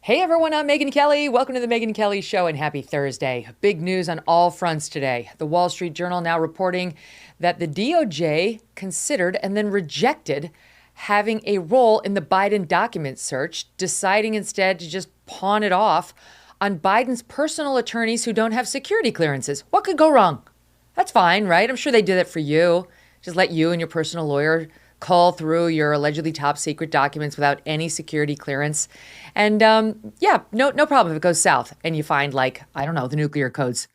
Hey everyone, I'm Megyn Kelly. Welcome to the Megyn Kelly Show and happy Thursday. Big news on all fronts today. The Wall Street Journal now reporting that the DOJ considered and then rejected having a role in the Biden document search, deciding instead to just pawn it off on Biden's personal attorneys who don't have security clearances. What could go wrong? That's fine, right? I'm sure they did it for you. Just let you and your personal lawyer call through your allegedly top secret documents without any security clearance. And no problem if it goes south and you find the nuclear codes.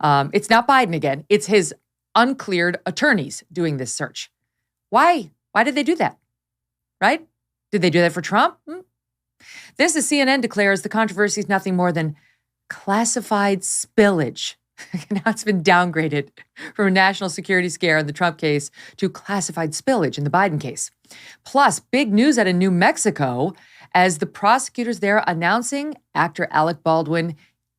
It's not Biden again. It's his uncleared attorneys doing this search. Why? Why did they do that? Right? Did they do that for Trump? This, as CNN declares, the controversy is nothing more than classified spillage. Now it's been downgraded from a national security scare in the Trump case to classified spillage in the Biden case. Plus, big news out of New Mexico as the prosecutors there announcing actor Alec Baldwin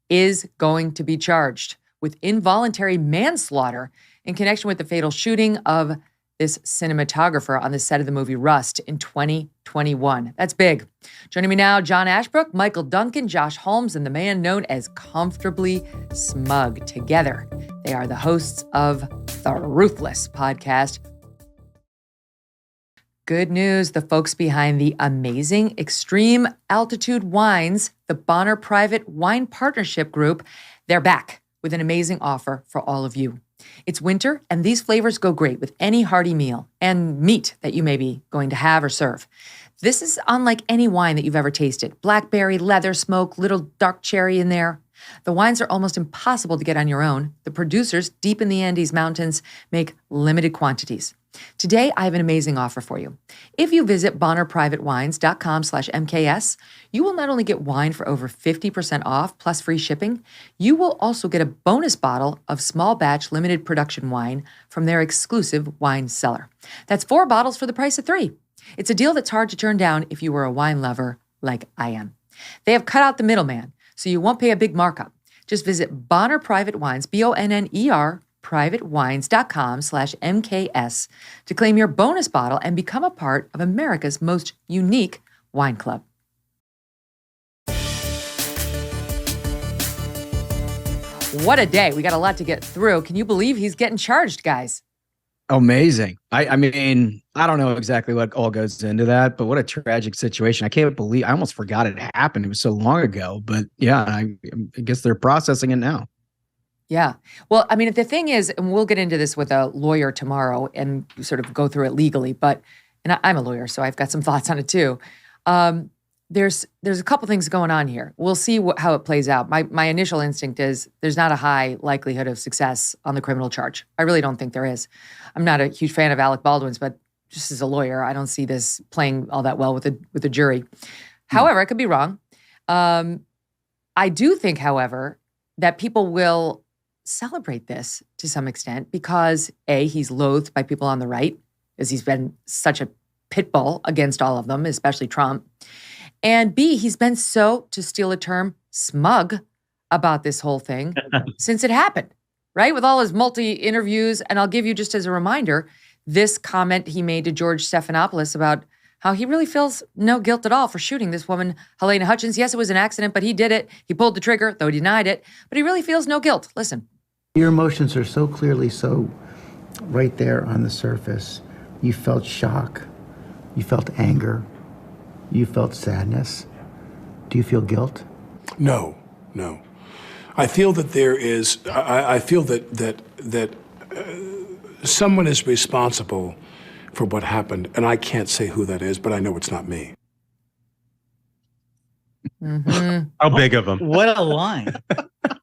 is going to be charged with involuntary manslaughter in connection with the fatal shooting of this cinematographer on the set of the movie Rust in 2021. That's big. Joining me now, John Ashbrook, Michael Duncan, Josh Holmes, and the man known as Comfortably Smug. Together, they are the hosts of the Ruthless podcast. Good news, the folks behind the amazing Extreme Altitude Wines, the Bonner Private Wine Partnership Group, they're back with an amazing offer for all of you. It's winter, and these flavors go great with any hearty meal and meat that you may be going to have or serve. This is unlike any wine that you've ever tasted. Blackberry, leather smoke, little dark cherry in there. The wines are almost impossible to get on your own. The producers, deep in the Andes Mountains, make limited quantities. Today, I have an amazing offer for you. If you visit bonnerprivatewines.com/MKS, you will not only get wine for over 50% off plus free shipping, you will also get a bonus bottle of small batch limited production wine from their exclusive wine cellar. That's 4 bottles for the price of 3. It's a deal that's hard to turn down if you were a wine lover like I am. They have cut out the middleman, so you won't pay a big markup. Just visit Bonner Private Wines, BONNER, privatewines.com/MKS to claim your bonus bottle and become a part of America's most unique wine club. What a day. We got a lot to get through. Can you believe he's getting charged, guys? Amazing. I mean, I don't know exactly what all goes into that, but what a tragic situation. I can't believe, I almost forgot it happened. It was so long ago, but yeah, I guess they're processing it now. Yeah. Well, I mean, the thing is, and we'll get into this with a lawyer tomorrow and sort of go through it legally, and I'm a lawyer, so I've got some thoughts on it too. There's a couple things going on here. We'll see how it plays out. My initial instinct is there's not a high likelihood of success on the criminal charge. I really don't think there is. I'm not a huge fan of Alec Baldwin's, but just as a lawyer, I don't see this playing all that well with the jury. However, I could be wrong. I do think, however, that people will celebrate this to some extent because A, he's loathed by people on the right, as he's been such a pit bull against all of them, especially Trump. And B, he's been so, to steal a term, smug about this whole thing since it happened, right? With all his multi-interviews. And I'll give you just as a reminder, this comment he made to George Stephanopoulos about how he really feels no guilt at all for shooting this woman, Helena Hutchins. Yes, it was an accident, but he did it. He pulled the trigger, though he denied it. But he really feels no guilt. Listen. Your emotions are so clearly so right there on the surface. You felt shock. You felt anger. You felt sadness. Do you feel guilt? No. I feel that there is, I feel that someone is responsible for what happened, and I can't say who that is, but I know it's not me. Mm-hmm. How big of him? What a line.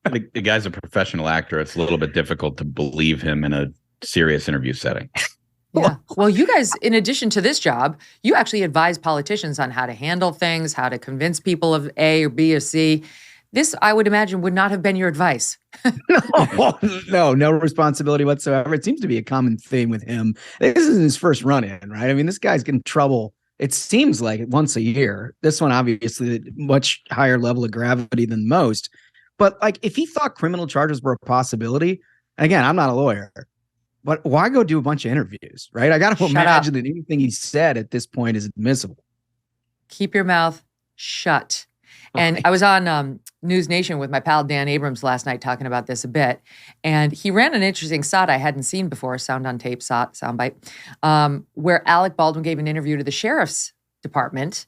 The guy's a professional actor. It's a little bit difficult to believe him in a serious interview setting. Yeah. Well, you guys, in addition to this job, you actually advise politicians on how to handle things, how to convince people of A or B or C. This, I would imagine, would not have been your advice. No responsibility whatsoever. It seems to be a common theme with him. This isn't his first run-in, right? I mean, this guy's getting in trouble, it seems like, once a year. This one, obviously, much higher level of gravity than most. But like, if he thought criminal charges were a possibility, again, I'm not a lawyer, but why go do a bunch of interviews, right? I got to imagine that anything he said at this point is admissible. Keep your mouth shut. And I was on News Nation with my pal Dan Abrams last night talking about this a bit. And he ran an interesting SOT I hadn't seen before, sound on tape SOT, soundbite, where Alec Baldwin gave an interview to the sheriff's department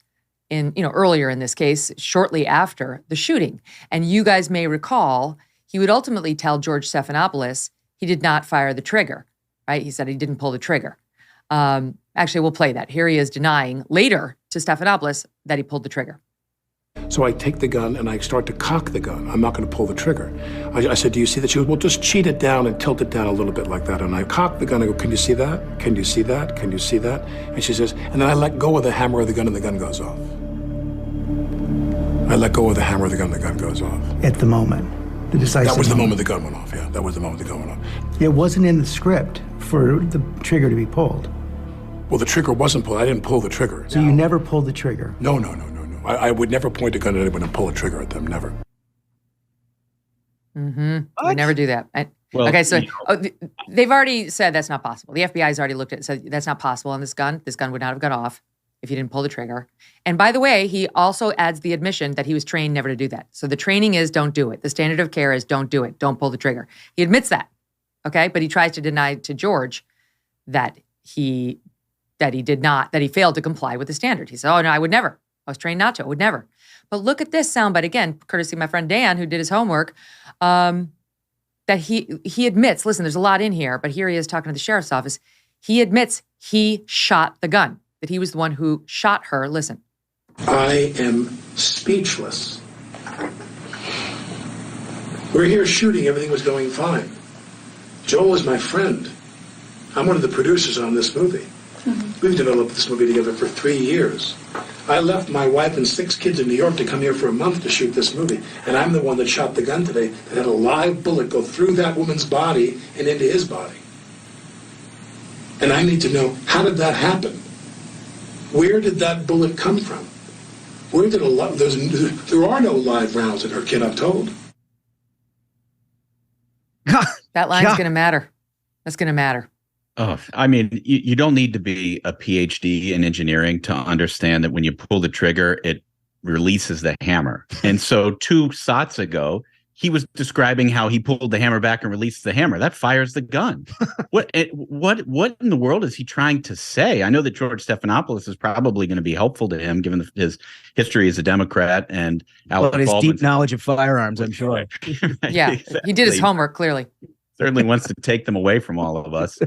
earlier in this case, shortly after the shooting. And you guys may recall, he would ultimately tell George Stephanopoulos he did not fire the trigger, right? He said he didn't pull the trigger. Actually, we'll play that. Here he is denying later to Stephanopoulos that he pulled the trigger. So I take the gun and I start to cock the gun. I'm not going to pull the trigger. I said, do you see that? She goes, well, just cheat it down and tilt it down a little bit like that. And I cock the gun. I go, can you see that? Can you see that? Can you see that? And she says, and then I let go of the hammer of the gun and the gun goes off. I let go of the hammer of the gun and the gun goes off. At the moment, the decisive That was the moment the gun went off, yeah. That was the moment the gun went off. It wasn't in the script for the trigger to be pulled. Well, the trigger wasn't pulled. I didn't pull the trigger. So you never pulled the trigger? No. I would never point a gun at anyone and pull a trigger at them, never. We never do that. Okay, so they've already said that's not possible. The FBI's already looked at it and said that's not possible on this gun. This gun would not have gone off if you didn't pull the trigger. And by the way, he also adds the admission that he was trained never to do that. So the training is don't do it. The standard of care is don't do it. Don't pull the trigger. He admits that, okay? But he tries to deny to George that he failed to comply with the standard. He said, oh, no, I would never. I was trained not to. I would never. But look at this soundbite again, courtesy of my friend Dan, who did his homework, that he admits, listen, there's a lot in here, but here he is talking to the sheriff's office. He admits he shot the gun, that he was the one who shot her. Listen. I am speechless. We're here shooting. Everything was going fine. Joel is my friend. I'm one of the producers on this movie. We've developed this movie together for 3 years. I left my wife and 6 kids in New York to come here for a month to shoot this movie. And I'm the one that shot the gun today that had a live bullet go through that woman's body and into his body. And I need to know, how did that happen? Where did that bullet come from? Where did there are no live rounds in her kit, I'm told. That line's going to matter. That's going to matter. Oh, I mean, you don't need to be a PhD in engineering to understand that when you pull the trigger, it releases the hammer. And so 2 SOTs ago, he was describing how he pulled the hammer back and released the hammer. That fires the gun. What in the world is he trying to say? I know that George Stephanopoulos is probably going to be helpful to him, given his history as a Democrat and Alec his Baldwin's deep knowledge of firearms, I'm sure. Yeah, exactly. He did his homework, clearly. Certainly wants to take them away from all of us.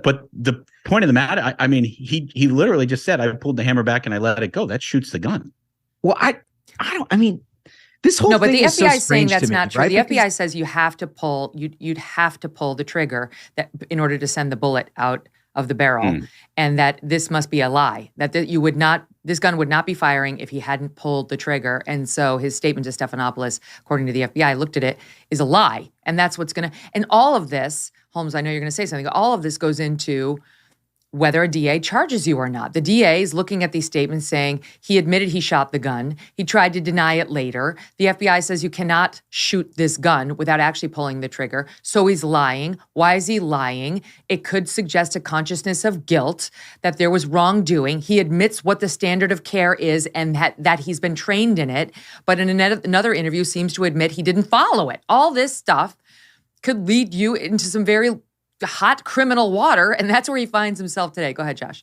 But the point of the matter, I mean, he literally just said, I pulled the hammer back and I let it go. That shoots the gun. Well, this whole but thing the is so FBI is saying strange that's to me, not true. right? The FBI says you have to pull, you'd have to pull the trigger in order to send the bullet out of the barrel, and that this must be a lie. That this gun would not be firing if he hadn't pulled the trigger. And so his statement to Stephanopoulos, according to the FBI, looked at it, is a lie. And that's what's going to, and all of this, Holmes, I know you're going to say something, all of this goes into whether a DA charges you or not. The DA is looking at these statements saying he admitted he shot the gun. He tried to deny it later. The FBI says you cannot shoot this gun without actually pulling the trigger. So he's lying. Why is he lying? It could suggest a consciousness of guilt, that there was wrongdoing. He admits what the standard of care is and that he's been trained in it. But in another interview seems to admit he didn't follow it. All this stuff could lead you into some very hot criminal water, and that's where he finds himself today. Go ahead, Josh.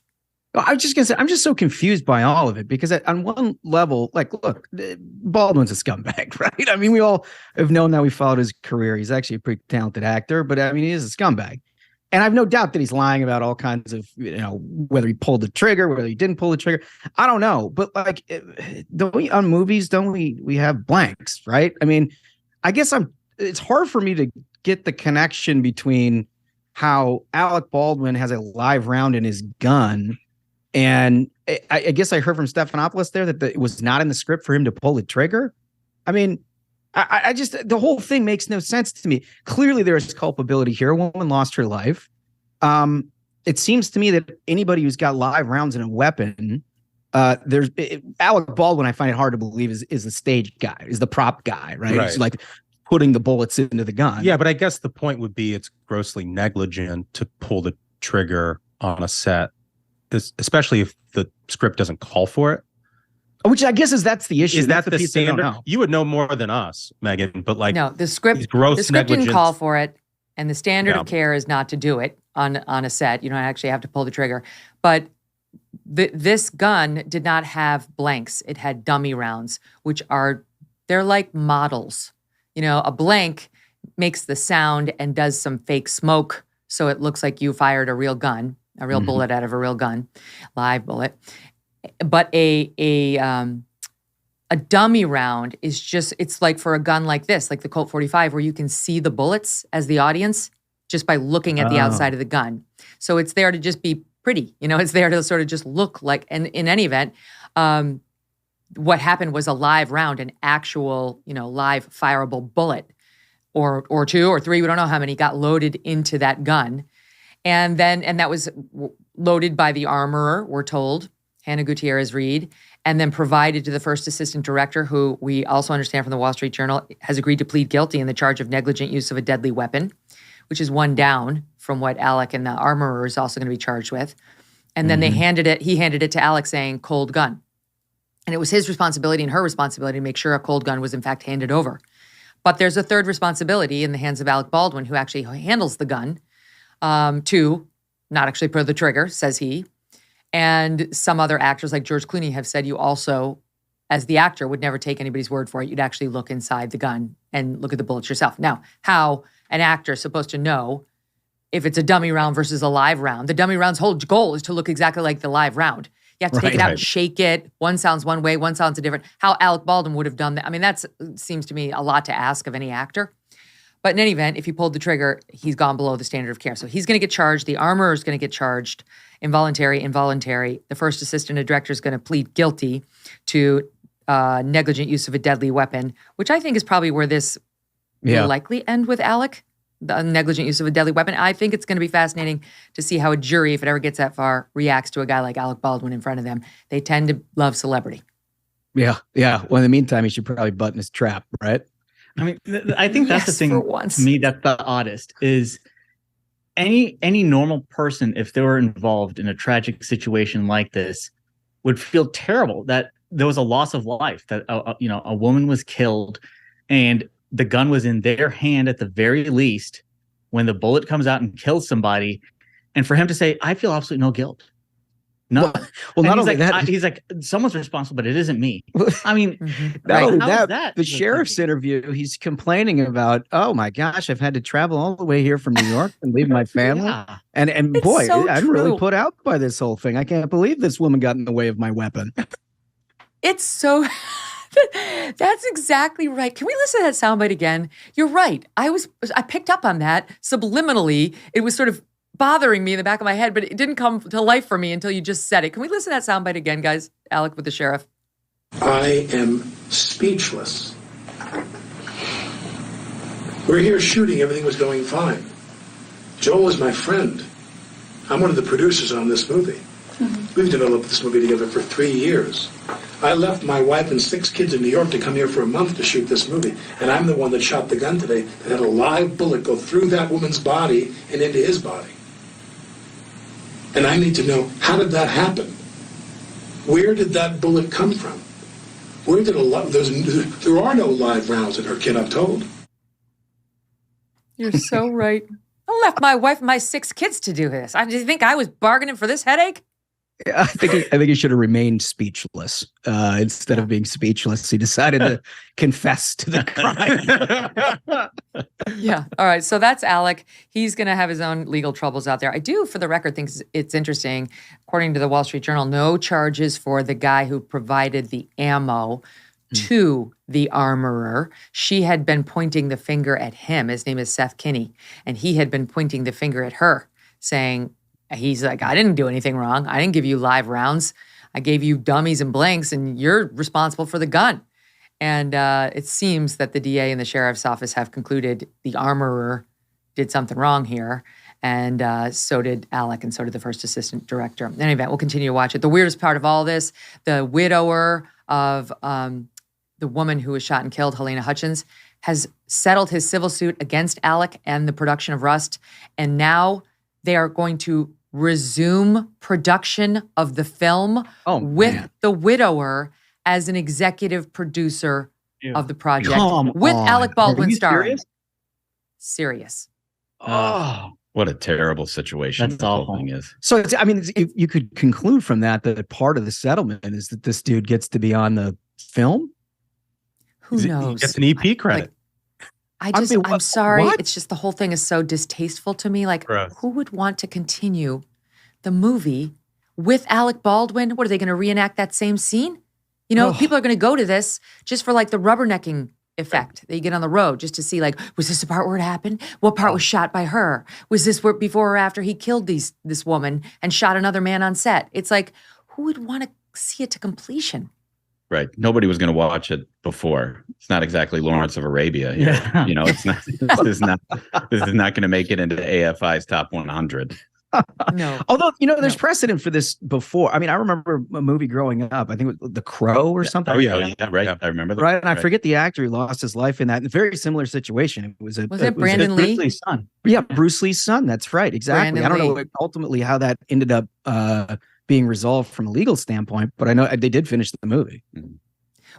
I was just going to say, I'm just so confused by all of it because on one level, like, look, Baldwin's a scumbag, right? I mean, we all have known that. We followed his career. He's actually a pretty talented actor, but I mean, he is a scumbag. And I have no doubt that he's lying about all kinds of, whether he pulled the trigger, whether he didn't pull the trigger. I don't know. But like, on movies, don't we have blanks, right? I mean, I guess it's hard for me to get the connection between how Alec Baldwin has a live round in his gun. And I guess I heard from Stephanopoulos there that it was not in the script for him to pull the trigger. I mean, I just, the whole thing makes no sense to me. Clearly there is culpability here. A woman lost her life. It seems to me that anybody who's got live rounds in a weapon, Alec Baldwin, I find it hard to believe is the stage guy, is the prop guy, right? It's like putting the bullets into the gun. Yeah, but I guess the point would be it's grossly negligent to pull the trigger on a set, especially if the script doesn't call for it. Which I guess that's the issue. Is that That's the piece I don't standard? know. You would know more than us, Megyn, but like No, the script didn't negligence. call for it, and the standard Yeah. of care is not to do it on a set. You don't actually have to pull the trigger. But this gun did not have blanks. It had dummy rounds, which they're like models. You know, a blank makes the sound and does some fake smoke, so it looks like you fired a real gun, a real bullet out of a real gun, live bullet. But a dummy round is just, it's like for a gun like this, like the Colt 45, where you can see the bullets as the audience just by looking at the outside of the gun. So it's there to just be pretty, you know, it's there to sort of just look like, and in any event, what happened was a live round, an actual, you know, live fireable bullet or two or three, we don't know how many, got loaded into that gun. And that was loaded by the armorer, we're told, Hannah Gutierrez Reed, and then provided to the first assistant director, who we also understand from the Wall Street Journal has agreed to plead guilty in the charge of negligent use of a deadly weapon, which is one down from what Alec and the armorer is also going to be charged with. And then he handed it to Alec saying cold gun. And it was his responsibility and her responsibility to make sure a cold gun was in fact handed over. But there's a third responsibility in the hands of Alec Baldwin, who actually handles the gun, to not actually pull the trigger, says he. And some other actors like George Clooney have said you also, as the actor, would never take anybody's word for it. You'd actually look inside the gun and look at the bullets yourself. Now, how an actor is supposed to know if it's a dummy round versus a live round? The dummy round's whole goal is to look exactly like the live round. You have to take it out and shake it. One sounds one way, one sounds a different. How Alec Baldwin would have done that. I mean, that seems to me a lot to ask of any actor. But in any event, if he pulled the trigger, he's gone below the standard of care. So he's going to get charged. The armorer is going to get charged. Involuntary. The first assistant director is going to plead guilty to negligent use of a deadly weapon, which I think is probably where this will likely end with Alec, the negligent use of a deadly weapon. I think it's going to be fascinating to see how a jury, if it ever gets that far, reacts to a guy like Alec Baldwin in front of them. They tend to love celebrity. Yeah. Well, in the meantime, he should probably button his trap, right? I mean, I think that's the thing to me that's the oddest is any normal person, if they were involved in a tragic situation like this, would feel terrible that there was a loss of life, that a woman was killed, and the gun was in their hand at the very least when the bullet comes out and kills somebody, and for him to say, "I feel absolutely no guilt." No. Well, not only like, that, he's like, someone's responsible, but it isn't me. I mean, not only how is that, the sheriff's interview, he's complaining about, oh my gosh, I've had to travel all the way here from New York and leave my family. Yeah. And boy, so I'm really put out by this whole thing. I can't believe this woman got in the way of my weapon. It's so... That's exactly right. Can we listen to that soundbite again? You're right. I picked up on that subliminally. It was sort of bothering me in the back of my head, but it didn't come to life for me until you just said it. Can we listen to that soundbite again, guys? Alec with the sheriff. I am speechless. We're here shooting. Everything was going fine. Joel is my friend. I'm one of the producers on this movie. We've developed this movie together for 3 years. I left my wife and 6 kids in New York to come here for a month to shoot this movie, and I'm the one that shot the gun today that had a live bullet go through that woman's body and into his body. And I need to know, how did that happen? Where did that bullet come from? Where did there are no live rounds in her kit, I'm told. You're so right. I left my wife and my 6 kids to do this. Do you think I was bargaining for this headache? I think he should have remained speechless instead of being speechless. He decided to confess to the crime. Yeah. All right. So that's Alec. He's going to have his own legal troubles out there. I do, for the record, think it's interesting. According to the Wall Street Journal, no charges for the guy who provided the ammo to the armorer. She had been pointing the finger at him. His name is Seth Kinney. And he had been pointing the finger at her, saying, he's like, I didn't do anything wrong. I didn't give you live rounds. I gave you dummies and blanks, and you're responsible for the gun. And it seems that the DA and the sheriff's office have concluded the armorer did something wrong here. And so did Alec, and so did the first assistant director. In any event, we'll continue to watch it. The weirdest part of all this, the widower of the woman who was shot and killed, Helena Hutchins, has settled his civil suit against Alec and the production of Rust. And now they are going to resume production of the film with the widower as an executive producer of the project Come with on. Alec Baldwin starring. Serious? Serious. What a terrible situation That's the whole awful. thing is. So you could conclude from that part of the settlement is that this dude gets to be on the film. Who He knows? gets an EP credit. I'm sorry. what? It's just the whole thing is so distasteful to me. Like, Gross. who would want to continue the movie with Alec Baldwin? What are they going to reenact that same scene? You know, people are going to go to this just for like the rubbernecking effect that you get on the road, just to see like, was this the part where it happened? What part was shot by her? Was this where before or after he killed this woman and shot another man on set? It's like, who would want to see it to completion? Right. Nobody was going to watch it before. It's not exactly Lawrence of Arabia. Here. Yeah. You know, it's not. This is not going to make it into AFI's top 100. No. Although, there's precedent for this before. I mean, I remember a movie growing up. I think it was The Crow or something. Oh yeah, right. Yeah. I remember that. Right, and I forget the actor who lost his life in that. In a very similar situation. It was it Brandon Lee? Bruce Lee's son. Yeah, Bruce Lee's son. That's right. Exactly. Brandon I don't Lee. know ultimately how that ended up being resolved from a legal standpoint, but I know they did finish the movie.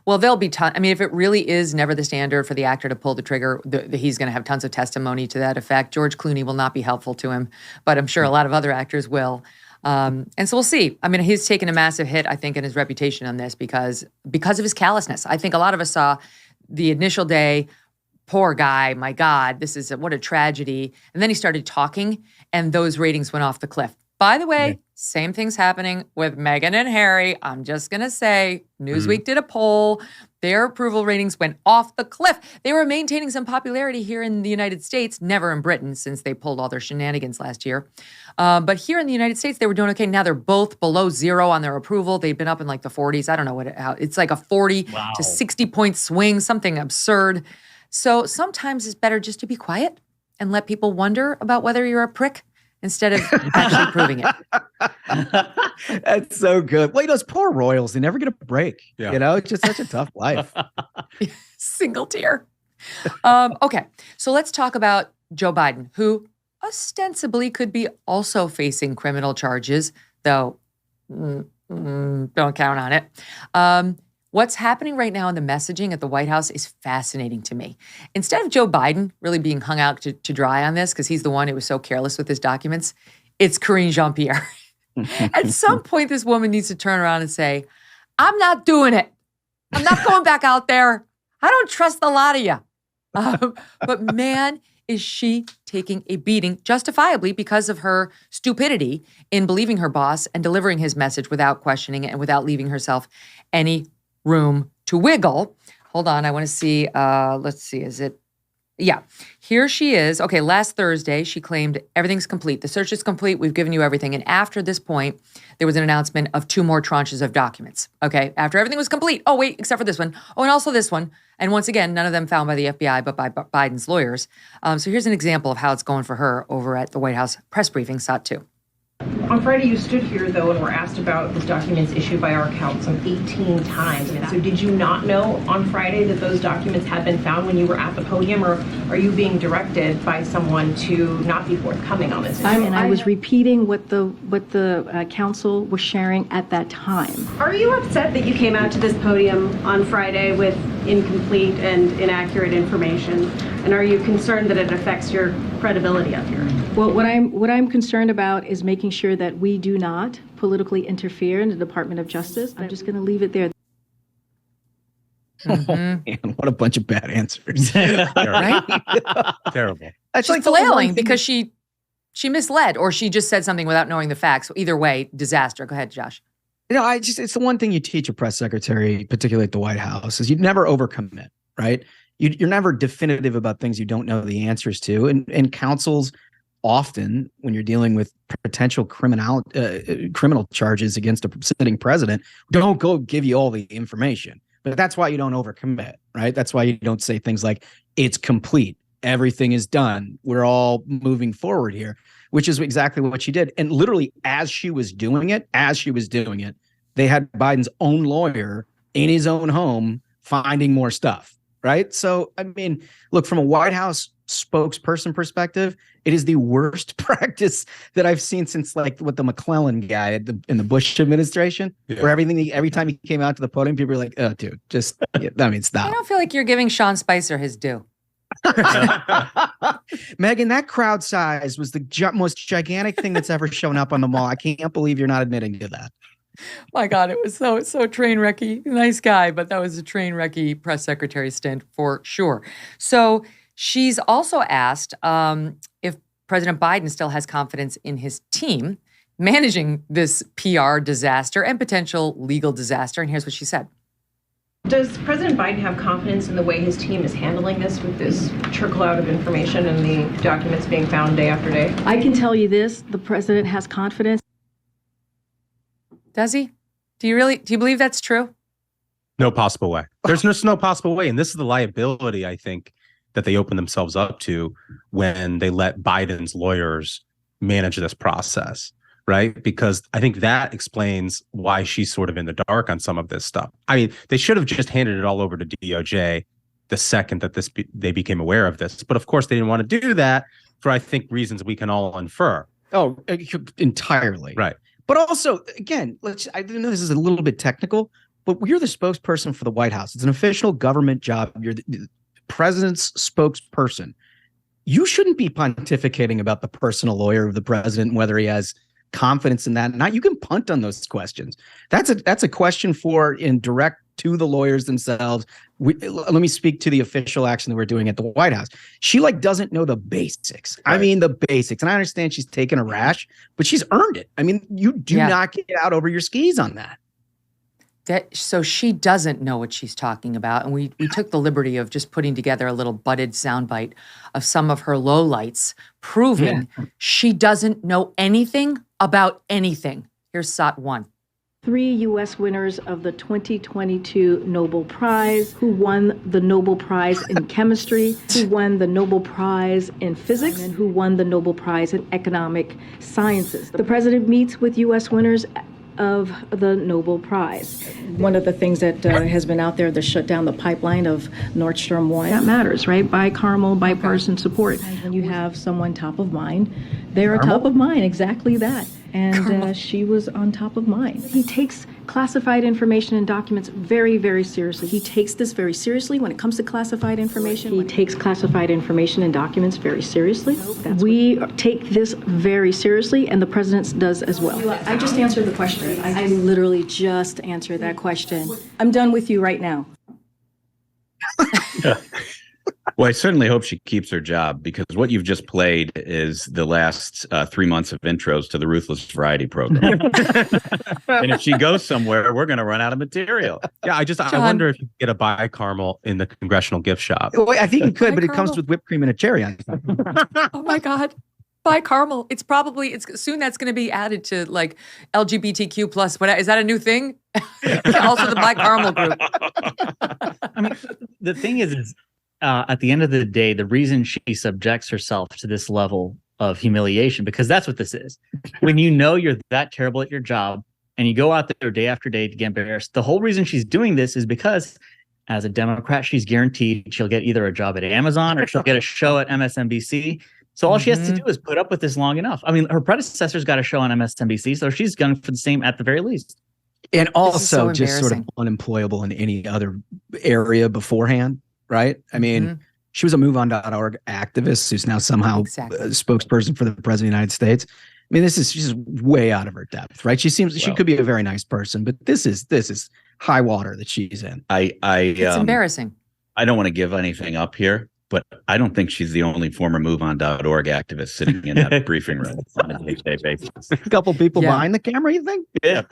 Well, there'll be I mean, if it really is never the standard for the actor to pull the trigger, he's going to have tons of testimony to that effect. George Clooney will not be helpful to him, but I'm sure a lot of other actors will. And so we'll see. I mean, he's taken a massive hit, I think, in his reputation on this because of his callousness. I think a lot of us saw the initial day, poor guy, my God, what a tragedy. And then he started talking, and those ratings went off the cliff. By the way, same thing's happening with Meghan and Harry. I'm just going to say, Newsweek did a poll. Their approval ratings went off the cliff. They were maintaining some popularity here in the United States, never in Britain since they pulled all their shenanigans last year. But here in the United States, they were doing okay. Now they're both below zero on their approval. They've been up in like the 40s. I don't know how it's like a 40 to 60 point swing, something absurd. So sometimes it's better just to be quiet and let people wonder about whether you're a prick instead of actually proving it. That's so good. Well, those poor royals, they never get a break. Yeah. It's just such a tough life. Single tear. Okay, so let's talk about Joe Biden, who ostensibly could be also facing criminal charges, though don't count on it. What's happening right now in the messaging at the White House is fascinating to me. Instead of Joe Biden really being hung out to dry on this, because he's the one who was so careless with his documents, it's Karine Jean-Pierre. At some point, this woman needs to turn around and say, I'm not doing it. I'm not going back out there. I don't trust a lot of you. But man, is she taking a beating, justifiably because of her stupidity in believing her boss and delivering his message without questioning it and without leaving herself any room to wiggle. Hold on, I want to see. Let's see, is it? Yeah, here she is. Okay, last Thursday, she claimed everything's complete. The search is complete. We've given you everything. And after this point, there was an announcement of 2 more tranches of documents. Okay, after everything was complete. Oh, wait, except for this one. Oh, and also this one. And once again, none of them found by the FBI, but by Biden's lawyers. So here's an example of how it's going for her over at the White House press briefing, SOT 2. On Friday, you stood here, though, and were asked about the documents issued by our count some 18 times. So did you not know on Friday that those documents had been found when you were at the podium, or are you being directed by someone to not be forthcoming on this issue? And I was repeating what the counsel was sharing at that time. Are you upset that you came out to this podium on Friday with incomplete and inaccurate information? And are you concerned that it affects your credibility up here? Well, what I'm concerned about is making sure that we do not politically interfere in the Department of Justice. I'm just going to leave it there. Oh, man, what a bunch of bad answers. Right? Terrible. She's like flailing because she misled, or she just said something without knowing the facts. Either way, disaster. Go ahead, Josh. It's the one thing you teach a press secretary, particularly at the White House, is you'd never overcommit, right? You're never definitive about things you don't know the answers to. And counsels often, when you're dealing with potential criminal charges against a sitting president, don't go give you all the information. But that's why you don't overcommit, right? That's why you don't say things like, it's complete, everything is done, we're all moving forward here, which is exactly what she did. And literally, as she was doing it, they had Biden's own lawyer in his own home finding more stuff, right? So, I mean, look, from a White House spokesperson perspective, it is the worst practice that I've seen since like what the McClellan guy in the Bush administration, where every time he came out to the podium, people were like, "Oh, dude, just stop." I don't feel like you're giving Sean Spicer his due. Megyn, that crowd size was the most gigantic thing that's ever shown up on the mall. I can't believe you're not admitting to that. My God, it was so train wrecky. Nice guy, but that was a train wrecky press secretary stint for sure. So she's also asked if President Biden still has confidence in his team managing this PR disaster and potential legal disaster. And here's what she said. Does President Biden have confidence in the way his team is handling this with this trickle out of information and the documents being found day after day? I can tell you this, the president has confidence. Does he? Do you believe that's true? No possible way. There's just no possible way. And this is the liability, I think, that they open themselves up to when they let Biden's lawyers manage this process, right? Because I think that explains why she's sort of in the dark on some of this stuff. I mean, they should have just handed it all over to DOJ the second that they became aware of this. But of course, they didn't want to do that for, I think, reasons we can all infer. Oh, entirely. Right. But also, again, I know this is a little bit technical, but you're the spokesperson for the White House. It's an official government job. You're the president's spokesperson. You shouldn't be pontificating about the personal lawyer of the president and whether he has confidence in that or not. You can punt on those questions. That's a question for in direct to the lawyers themselves. Let me speak to the official action that we're doing at the White House. She doesn't know the basics. Right. I mean, the basics. And I understand she's taken a rash, but she's earned it. I mean, you do not get out over your skis on that. So she doesn't know what she's talking about. And we took the liberty of just putting together a little budded soundbite of some of her lowlights, proving she doesn't know anything about anything. Here's SOT 1. 3 U.S. winners of the 2022 Nobel Prize, who won the Nobel Prize in chemistry, who won the Nobel Prize in physics, and who won the Nobel Prize in economic sciences. The president meets with U.S. winners of the Nobel Prize. One of the things that has been out there, the shut down the pipeline of Nord Stream 1. That matters, right? Bipartisan support. When you have someone top of mind, they're top of mind, exactly that. And she was on top of mind. He takes classified information and documents very, very seriously. He takes this very seriously when it comes to classified information. He takes classified information and documents very seriously. We take this very seriously, and the president does as well. I just answered the question. I literally just answered that question. I'm done with you right now. Well, I certainly hope she keeps her job, because what you've just played is the last 3 months of intros to the Ruthless variety program. And if she goes somewhere, we're going to run out of material. Yeah, I wonder if you can get a bi-caramel in the congressional gift shop. Well, I think you could, but it comes with whipped cream and a cherry on top. Oh my God. Bi-caramel. It's soon that's going to be added to like LGBTQ plus. Is that a new thing? Also the bi-caramel group. I mean, the thing is at the end of the day, the reason she subjects herself to this level of humiliation, because that's what this is. When you know you're that terrible at your job and you go out there day after day to get embarrassed, the whole reason she's doing this is because as a Democrat, she's guaranteed she'll get either a job at Amazon or she'll get a show at MSNBC. So all she has to do is put up with this long enough. I mean, her predecessor's got a show on MSNBC, so she's going for the same at the very least. And also just sort of unemployable in any other area beforehand. Right. I mean, she was a MoveOn.org activist who's now somehow a spokesperson for the president of the United States. I mean, she's way out of her depth. Right. She could be a very nice person, but this is high water that she's in. It's embarrassing. I don't want to give anything up here, but I don't think she's the only former MoveOn.org activist sitting in that briefing room on a day-to-day basis. A couple people behind the camera, you think? Yeah,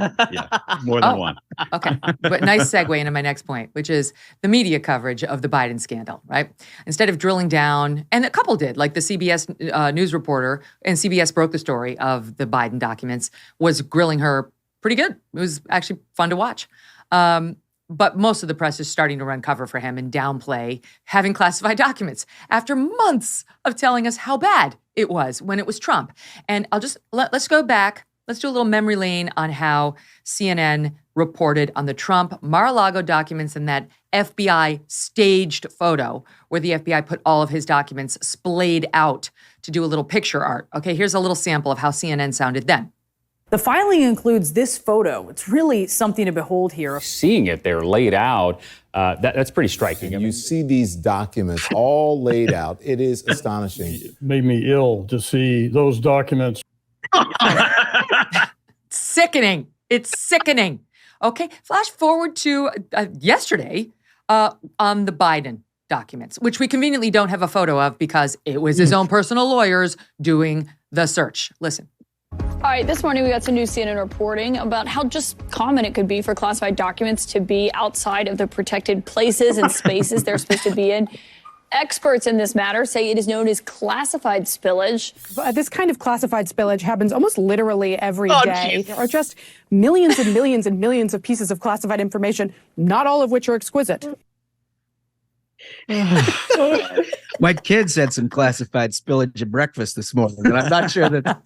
more than one. Okay, but nice segue into my next point, which is the media coverage of the Biden scandal, right? Instead of drilling down, and a couple did, like the CBS news reporter, and CBS broke the story of the Biden documents, was grilling her pretty good. It was actually fun to watch. But most of the press is starting to run cover for him and downplay having classified documents after months of telling us how bad it was when it was Trump. And let's go back let's do a little memory lane on how CNN reported on the Trump Mar-a-Lago documents and that FBI staged photo where the FBI put all of his documents splayed out to do a little picture art. Okay, here's a little sample of how CNN sounded then. The filing includes this photo. It's really something to behold here. Seeing it there laid out, that's pretty striking. You see these documents all laid out. It is astonishing. It made me ill to see those documents. Sickening. It's sickening. Okay, flash forward to yesterday on the Biden documents, which we conveniently don't have a photo of because it was his own personal lawyers doing the search. Listen. All right, this morning we got some new CNN reporting about how just common it could be for classified documents to be outside of the protected places and spaces they're supposed to be in. Experts in this matter say it is known as classified spillage. This kind of classified spillage happens almost literally every day. There are just millions and millions and millions of pieces of classified information, not all of which are exquisite. My kids had some classified spillage at breakfast this morning, and I'm not sure that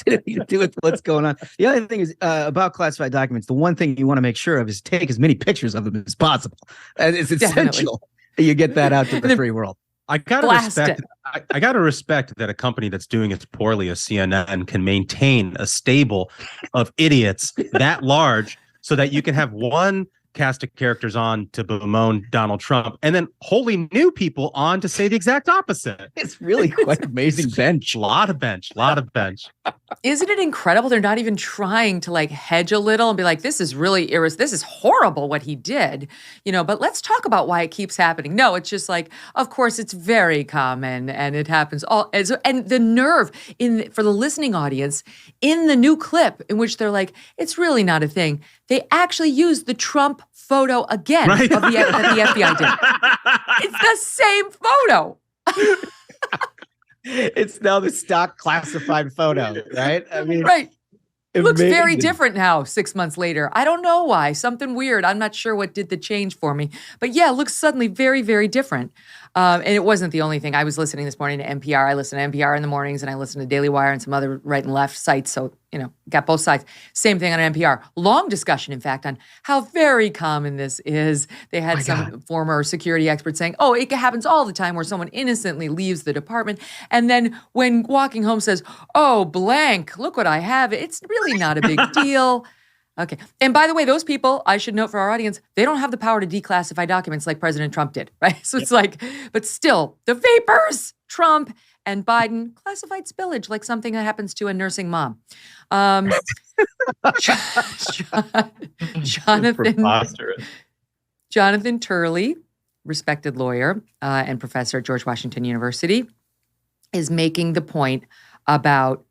did anything to do with what's going on. The other thing is about classified documents. The one thing you want to make sure of is take as many pictures of them as possible. And it's essential that you get that out to the free world. I gotta respect that a company that's doing as poorly as CNN can maintain a stable of idiots that large, so that you can have one cast of characters on to bemoan Donald Trump and then wholly new people on to say the exact opposite. It's really quite amazing bench. Lot of bench. Isn't it incredible? They're not even trying to like hedge a little and be like, this is really this is horrible what he did, but let's talk about why it keeps happening. No, it's just like, of course, it's very common and it happens all. And the nerve for the listening audience in the new clip in which they're like, it's really not a thing. They actually used the Trump photo again that the FBI did. It's the same photo. It's now the stock classified photo, right? I mean, right. It looks very different now, 6 months later. I don't know why. Something weird. I'm not sure what did the change for me. But yeah, it looks suddenly very, very different. And it wasn't the only thing. I was listening this morning to NPR. I listen to NPR in the mornings, and I listen to Daily Wire and some other right and left sites. So, got both sides. Same thing on NPR. Long discussion, in fact, on how very common this is. They had former security experts saying, it happens all the time where someone innocently leaves the department. And then when walking home says, blank, look what I have. It's really not a big deal. Okay. And by the way, those people, I should note for our audience, they don't have the power to declassify documents like President Trump did, right? So it's like, but still, the vapors, Trump and Biden, classified spillage, like something that happens to a nursing mom. Jonathan Turley, respected lawyer and professor at George Washington University, is making the point about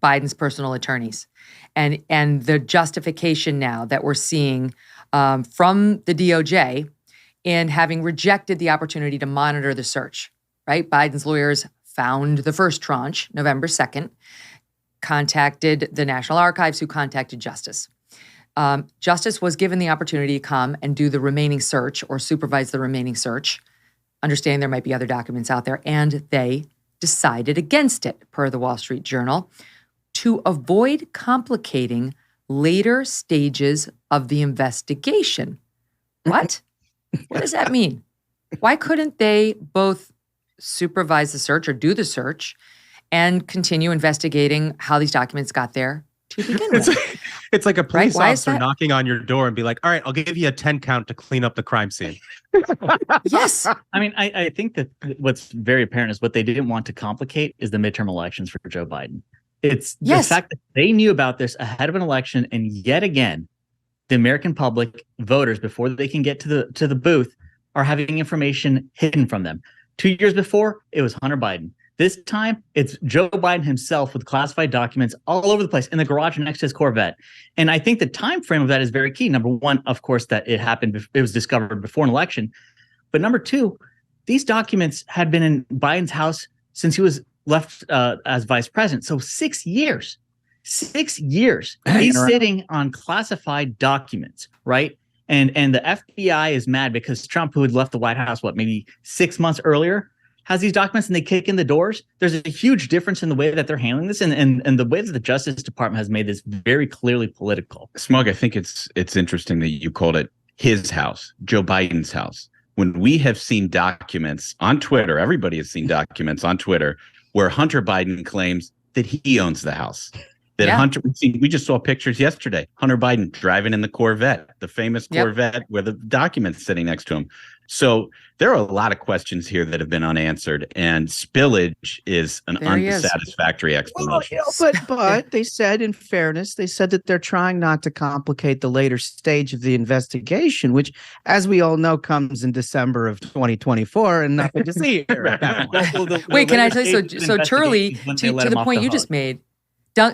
Biden's personal attorneys and the justification now that we're seeing from the DOJ in having rejected the opportunity to monitor the search, right? Biden's lawyers found the first tranche, November 2nd, contacted the National Archives, who contacted Justice. Justice was given the opportunity to come and do the remaining search or supervise the remaining search, understanding there might be other documents out there, and they decided against it, per the Wall Street Journal, to avoid complicating later stages of the investigation. What? What does that mean? Why couldn't they both supervise the search or do the search and continue investigating how these documents got there to begin with? It's like a police officer knocking on your door and be like, all right, I'll give you a 10 count to clean up the crime scene. Yes. I mean, I think that what's very apparent is what they didn't want to complicate is the midterm elections for Joe Biden. It's the fact that they knew about this ahead of an election, and yet again, the American public, voters, before they can get to the booth, are having information hidden from them. 2 years before, it was Hunter Biden. This time, it's Joe Biden himself with classified documents all over the place in the garage next to his Corvette. And I think the time frame of that is very key. Number one, of course, that it happened, it was discovered before an election. But number two, these documents had been in Biden's house since he was left as vice president. So 6 years. 6 years. He's sitting on classified documents, right? And the FBI is mad because Trump, who had left the White House, maybe 6 months earlier, has these documents and they kick in the doors. There's a huge difference in the way that they're handling this, and the way that the Justice Department has made this very clearly political. Smug, I think it's interesting that you called it his house, Joe Biden's house. When we have seen documents on Twitter, everybody has seen documents on Twitter where Hunter Biden claims that he owns the house. That Hunter, we just saw pictures yesterday. Hunter Biden driving in the Corvette, the famous Corvette with the documents sitting next to him. So there are a lot of questions here that have been unanswered, and spillage is an unsatisfactory explanation. Well, but they said, in fairness, they said that they're trying not to complicate the later stage of the investigation, which, as we all know, comes in December of 2024, and nothing to see here. Wait, can I tell you? So Turley, to the point you just made.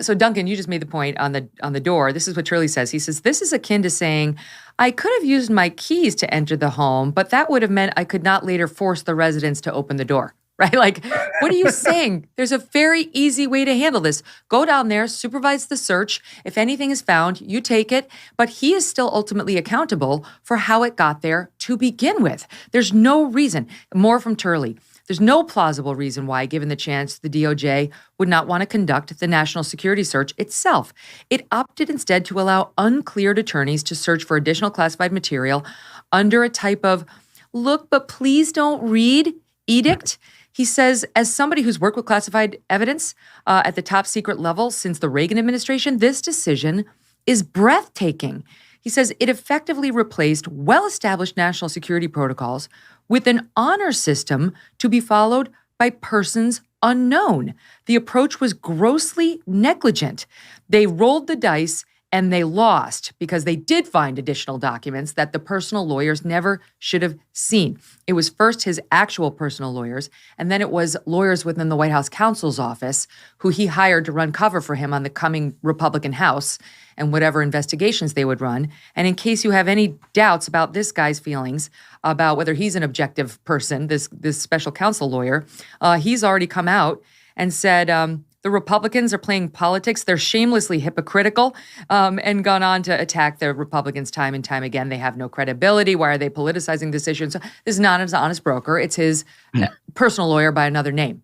So Duncan, you just made the point on the door. This is what Turley says. He says, this is akin to saying, I could have used my keys to enter the home, but that would have meant I could not later force the residents to open the door, right? Like, what are you saying? There's a very easy way to handle this. Go down there, supervise the search. If anything is found, you take it. But he is still ultimately accountable for how it got there to begin with. There's no reason. More from Turley. There's no plausible reason why, given the chance, the DOJ would not want to conduct the national security search itself. It opted instead to allow uncleared attorneys to search for additional classified material under a type of look, but please don't read edict. He says, as somebody who's worked with classified evidence at the top secret level since the Reagan administration, this decision is breathtaking. He says it effectively replaced well-established national security protocols with an honor system to be followed by persons unknown. The approach was grossly negligent. They rolled the dice and they lost because they did find additional documents that the personal lawyers never should have seen. It was first his actual personal lawyers, and then it was lawyers within the White House counsel's office who he hired to run cover for him on the coming Republican House and whatever investigations they would run. And in case you have any doubts about this guy's feelings about whether he's an objective person, this special counsel lawyer, he's already come out and said the Republicans are playing politics. They're shamelessly hypocritical, and gone on to attack the Republicans time and time again. They have no credibility. Why are they politicizing this issue? So this is not his honest broker. It's his personal lawyer by another name.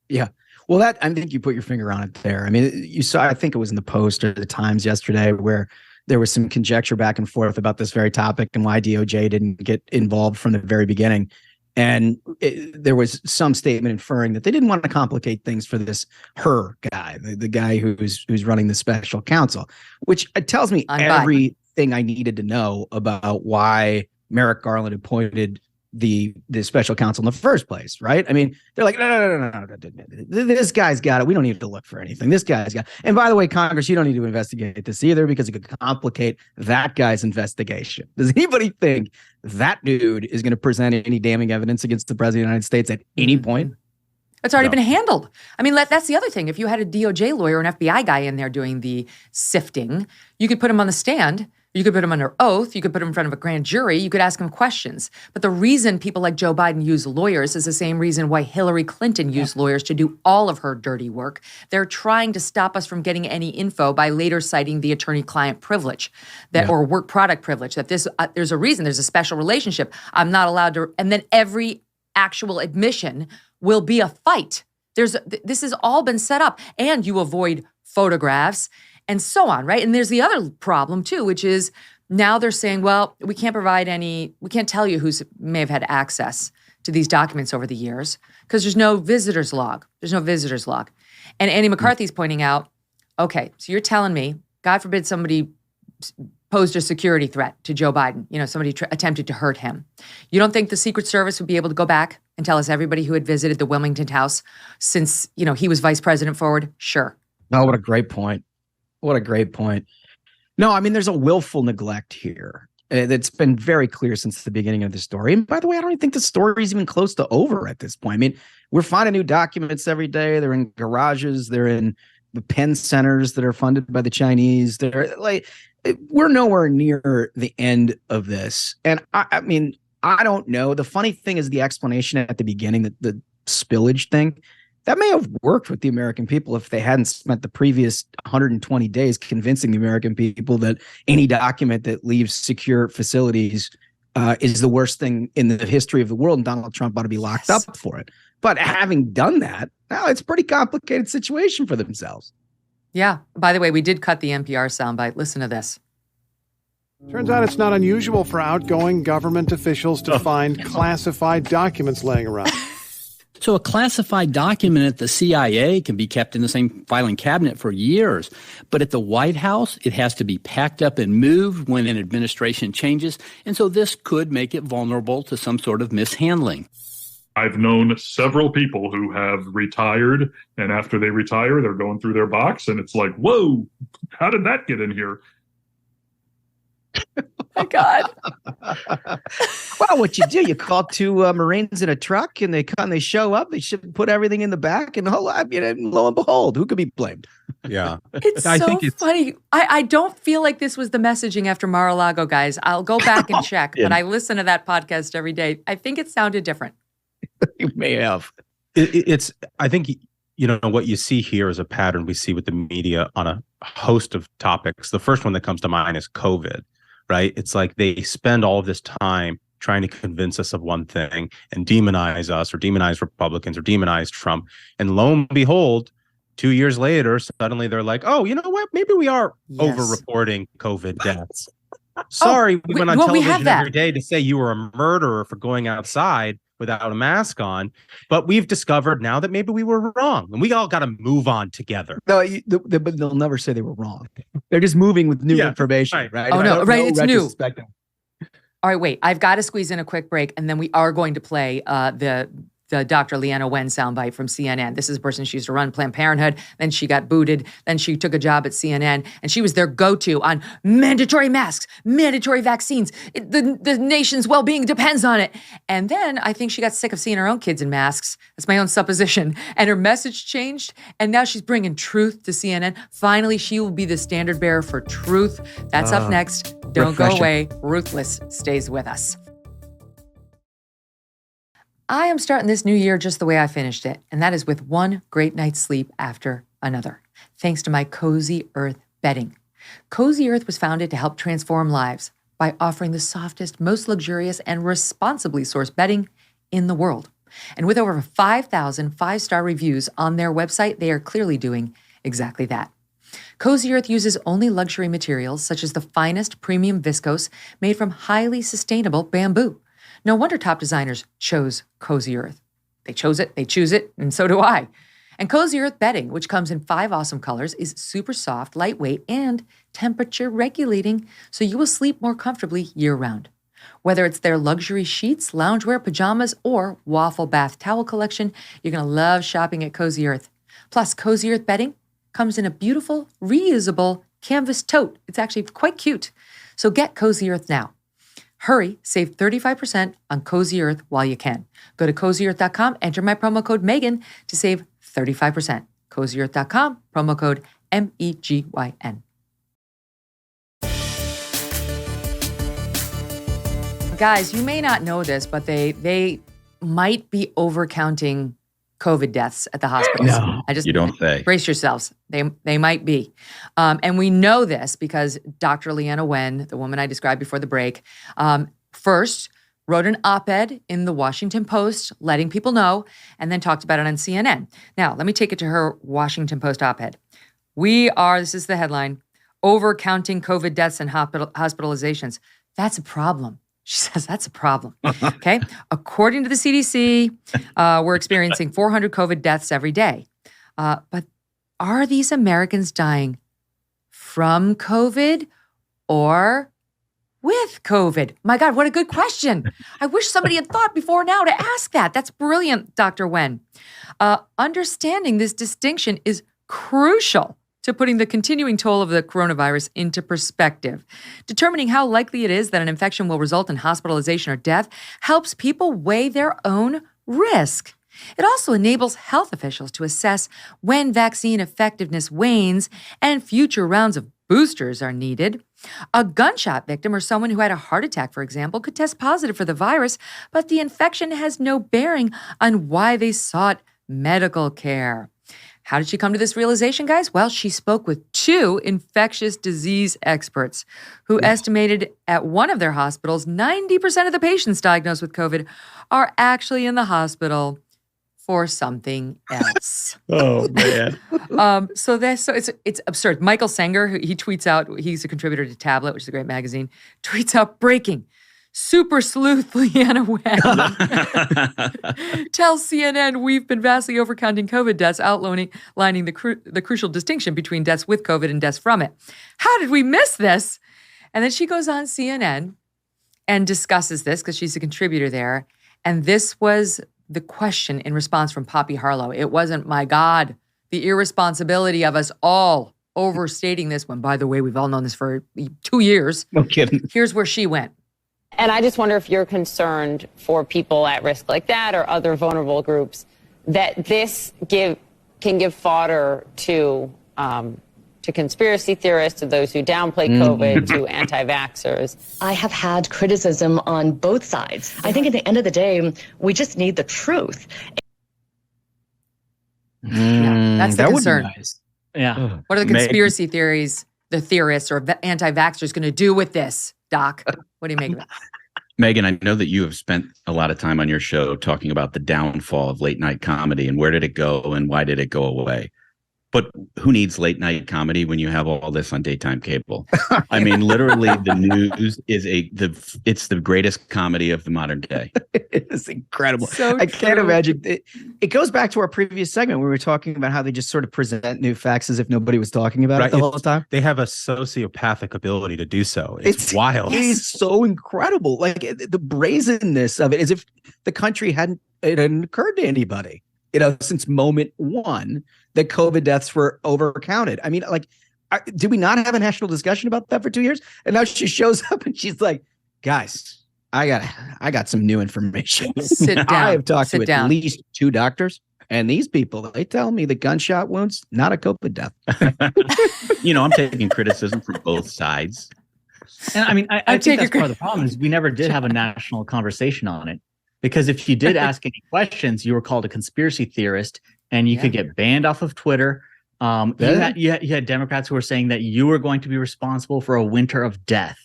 Yeah. Well, I think you put your finger on it there. I mean, you saw, I think it was in the Post or the Times yesterday, where there was some conjecture back and forth about this very topic and why DOJ didn't get involved from the very beginning. And there was some statement inferring that they didn't want to complicate things for this guy, the guy who's running the special counsel, which tells me everything I needed to know about why Merrick Garland appointed the special counsel in the first place, right? I mean, they're like, no. This guy's got it. We don't need to look for anything. This guy's got it. And by the way, Congress, you don't need to investigate this either because it could complicate that guy's investigation. Does anybody think that dude is going to present any damning evidence against the president of the United States at any point? It's already been handled. I mean, that's the other thing. If you had a DOJ lawyer, an FBI guy in there doing the sifting, you could put him on the stand. You could put him under oath. You could put him in front of a grand jury. You could ask him questions. But the reason people like Joe Biden use lawyers is the same reason why Hillary Clinton used lawyers to do all of her dirty work. They're trying to stop us from getting any info by later citing the attorney-client privilege or work product privilege, that there's a reason, there's a special relationship. I'm not allowed to, and then every actual admission will be a fight. This has all been set up, and you avoid photographs and so on, right? And there's the other problem too, which is now they're saying, well, we can't tell you who may have had access to these documents over the years because there's no visitor's log. And Andy McCarthy's pointing out, okay, so you're telling me, God forbid somebody posed a security threat to Joe Biden, somebody attempted to hurt him. You don't think the Secret Service would be able to go back and tell us everybody who had visited the Wilmington house since, he was vice president forward? Sure. Oh, what a great point. What a great point. No, I mean, there's a willful neglect here. That's been very clear since the beginning of the story. And by the way, I don't even think the story is even close to over at this point. I mean, we're finding new documents every day. They're in garages. They're in the pen centers that are funded by the Chinese. We're nowhere near the end of this. And I mean, I don't know. The funny thing is the explanation at the beginning, that the spillage thing, that may have worked with the American people if they hadn't spent the previous 120 days convincing the American people that any document that leaves secure facilities is the worst thing in the history of the world, and Donald Trump ought to be locked up for it. But having done that, now it's a pretty complicated situation for themselves. Yeah. By the way, we did cut the NPR soundbite. Listen to this. Turns out it's not unusual for outgoing government officials to find classified documents laying around. So a classified document at the CIA can be kept in the same filing cabinet for years. But at the White House, it has to be packed up and moved when an administration changes. And so this could make it vulnerable to some sort of mishandling. I've known several people who have retired, and after they retire, they're going through their box, and it's like, whoa, how did that get in here? Oh my God. Well, what you do, you call two Marines in a truck, and they come, they show up, they should put everything in the back, and lo and behold, who could be blamed? Yeah. It's funny. I don't feel like this was the messaging after Mar-a-Lago, guys. I'll go back and check, but I listen to that podcast every day. I think it sounded different. You may have. It's, I think, what you see here is a pattern we see with the media on a host of topics. The first one that comes to mind is COVID, right? It's like they spend all of this time trying to convince us of one thing and demonize us or demonize Republicans or demonize Trump. And lo and behold, 2 years later, suddenly they're like, oh, you know what? Maybe we are over-reporting COVID deaths. Sorry, we went on television every day to say you were a murderer for going outside without a mask on, but we've discovered now that maybe we were wrong, and we all got to move on together. No, but they'll never say they were wrong. They're just moving with new information, right? Oh, no, right, it's new. All right, wait, I've got to squeeze in a quick break, and then we are going to play the Dr. Leana Wen soundbite from CNN. This is a person she used to run Planned Parenthood. Then she got booted. Then she took a job at CNN, and she was their go-to on mandatory masks, mandatory vaccines. The nation's well-being depends on it. And then I think she got sick of seeing her own kids in masks. That's my own supposition. And her message changed, and now she's bringing truth to CNN. Finally, she will be the standard bearer for truth. That's up next. Don't go away. Ruthless stays with us. I am starting this new year just the way I finished it, and that is with one great night's sleep after another, thanks to my Cozy Earth bedding. Cozy Earth was founded to help transform lives by offering the softest, most luxurious, and responsibly sourced bedding in the world. And with over 5,000 five-star reviews on their website, they are clearly doing exactly that. Cozy Earth uses only luxury materials such as the finest premium viscose made from highly sustainable bamboo. No wonder top designers chose Cozy Earth. They chose it, they choose it, and so do I. And Cozy Earth bedding, which comes in 5 awesome colors, is super soft, lightweight, and temperature regulating, so you will sleep more comfortably year-round. Whether it's their luxury sheets, loungewear, pajamas, or waffle bath towel collection, you're going to love shopping at Cozy Earth. Plus, Cozy Earth bedding comes in a beautiful, reusable canvas tote. It's actually quite cute. So get Cozy Earth now. Hurry, save 35% on Cozy Earth while you can. Go to CozyEarth.com, enter my promo code Megyn to save 35%. CozyEarth.com, promo code MEGYN. Guys, you may not know this, but they might be overcounting COVID deaths at the hospitals. No, you don't say. Brace yourselves. They might be. And we know this because Dr. Leana Wen, the woman I described before the break, first wrote an op-ed in the Washington Post letting people know, and then talked about it on CNN. Now, let me take it to her Washington Post op-ed. This is the headline, overcounting COVID deaths and hospitalizations. That's a problem. She says that's a problem, okay? According to the CDC, we're experiencing 400 COVID deaths every day. But are these Americans dying from COVID or with COVID? My God, what a good question. I wish somebody had thought before now to ask that. That's brilliant, Dr. Wen. Understanding this distinction is crucial to putting the continuing toll of the coronavirus into perspective. Determining how likely it is that an infection will result in hospitalization or death helps people weigh their own risk. It also enables health officials to assess when vaccine effectiveness wanes and future rounds of boosters are needed. A gunshot victim or someone who had a heart attack, for example, could test positive for the virus, but the infection has no bearing on why they sought medical care. How did she come to this realization, guys? Well, she spoke with 2 infectious disease experts who estimated at one of their hospitals, 90% of the patients diagnosed with COVID are actually in the hospital for something else. Oh, man. So it's absurd. Michael Sanger, he tweets out, he's a contributor to Tablet, which is a great magazine, tweets out, breaking. Super sleuth Leanna Wen tells CNN we've been vastly overcounting COVID deaths, outlining the crucial distinction between deaths with COVID and deaths from it. How did we miss this? And then she goes on CNN and discusses this because she's a contributor there. And this was the question in response from Poppy Harlow. It wasn't, my God, the irresponsibility of us all overstating this when, by the way, we've all known this for 2 years. No kidding. Here's where she went. And I just wonder if you're concerned for people at risk like that or other vulnerable groups that this can give fodder to conspiracy theorists, to those who downplay COVID, to anti-vaxxers. I have had criticism on both sides. I think at the end of the day, we just need the truth. Yeah, that's the concern. Nice. Yeah. What are the conspiracy theories, the theorists or anti-vaxxers going to do with this, Doc? What do you make of it? Megyn, I know that you have spent a lot of time on your show talking about the downfall of late night comedy and where did it go and why did it go away? But who needs late night comedy when you have all this on daytime cable? I mean, literally, the news is it's the greatest comedy of the modern day. It's incredible. So I can't imagine. It goes back to our previous segment where we were talking about how they just sort of present new facts as if nobody was talking about it the whole time. They have a sociopathic ability to do so. It's wild. It's so incredible. Like the brazenness of it, as if the country hadn't occurred to anybody, since moment one that COVID deaths were overcounted. I mean, like, did we not have a national discussion about that for 2 years? And now she shows up and she's like, guys, I got some new information. Sit down. I have talked to down. at least 2 doctors, and these people, they tell me the gunshot wounds, not a COVID death. I'm taking criticism from both sides. And I mean, I think that's part of the problem is we never did have a national conversation on it. Because if you did ask any questions, you were called a conspiracy theorist and you could get banned off of Twitter. You had Democrats who were saying that you were going to be responsible for a winter of death.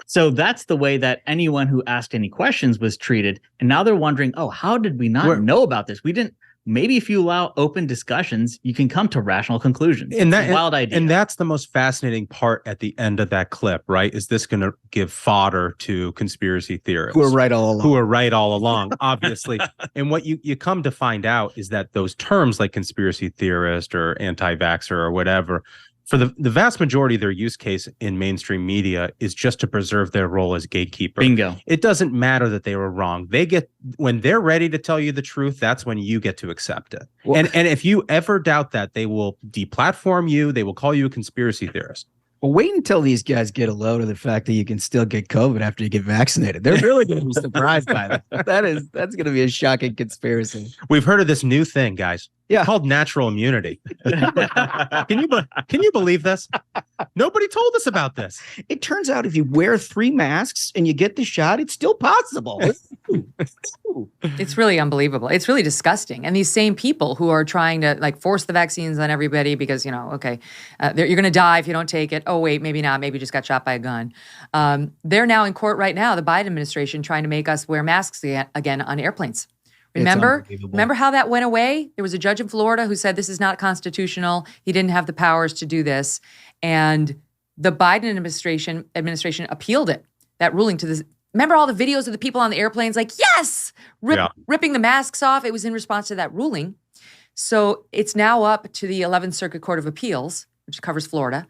So that's the way that anyone who asked any questions was treated. And now they're wondering, how did we not know about this? We didn't. Maybe if you allow open discussions, you can come to rational conclusions. And it's a wild idea. And that's the most fascinating part at the end of that clip, right? Is this going to give fodder to conspiracy theorists who are right all along? Obviously. And what you come to find out is that those terms like conspiracy theorist or anti-vaxxer or whatever, for the vast majority of their use case in mainstream media is just to preserve their role as gatekeeper. Bingo. It doesn't matter that they were wrong. When they're ready to tell you the truth, that's when you get to accept it. Well, and if you ever doubt that, they will deplatform you. They will call you a conspiracy theorist. Well, wait until these guys get a load of the fact that you can still get COVID after you get vaccinated. They're really going to be surprised by that. That's going to be a shocking conspiracy. We've heard of this new thing, guys. Yeah, called natural immunity. Can you believe this? Nobody told us about this. It turns out if you wear 3 masks and you get the shot, it's still possible. It's really unbelievable. It's really disgusting. And these same people who are trying to force the vaccines on everybody because, you're going to die if you don't take it. Oh, wait, maybe not. Maybe you just got shot by a gun. They're now in court right now, the Biden administration, trying to make us wear masks again on airplanes. Remember how that went away? There was a judge in Florida who said this is not constitutional. He didn't have the powers to do this. And the Biden administration appealed it, that ruling to this. Remember all the videos of the people on the airplanes yes, ripping the masks off. It was in response to that ruling. So it's now up to the 11th Circuit Court of Appeals, which covers Florida,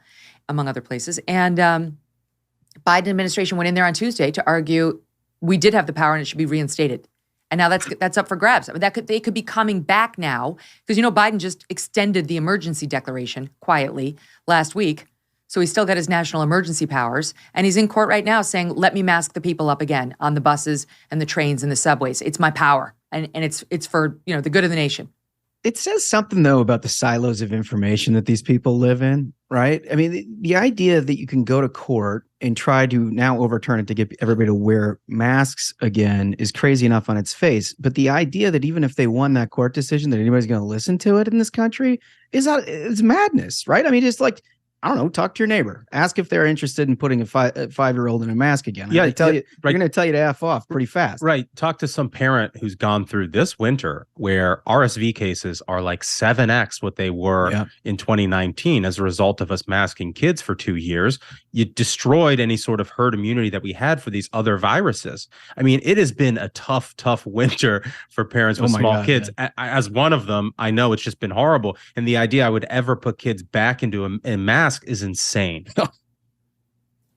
among other places. And Biden administration went in there on Tuesday to argue we did have the power and it should be reinstated. And now that's up for grabs. I mean, they could be coming back now because Biden just extended the emergency declaration quietly last week, so he's still got his national emergency powers, and he's in court right now saying, "Let me mask the people up again on the buses and the trains and the subways. It's my power, and it's for the good of the nation." It says something, though, about the silos of information that these people live in, right? I mean, the idea that you can go to court and try to now overturn it to get everybody to wear masks again is crazy enough on its face. But the idea that even if they won that court decision, that anybody's going to listen to it in this country is madness, right? I mean, just like, I don't know, talk to your neighbor. Ask if they're interested in putting a 5-year-old in a mask again. Yeah, They're going to tell you to F off pretty fast. Right. Talk to some parent who's gone through this winter where RSV cases are like 7x what they were in 2019 as a result of us masking kids for 2 years. You destroyed any sort of herd immunity that we had for these other viruses. I mean, it has been a tough winter for parents with small kids. As one of them, I know it's just been horrible. And the idea I would ever put kids back into a mask is insane.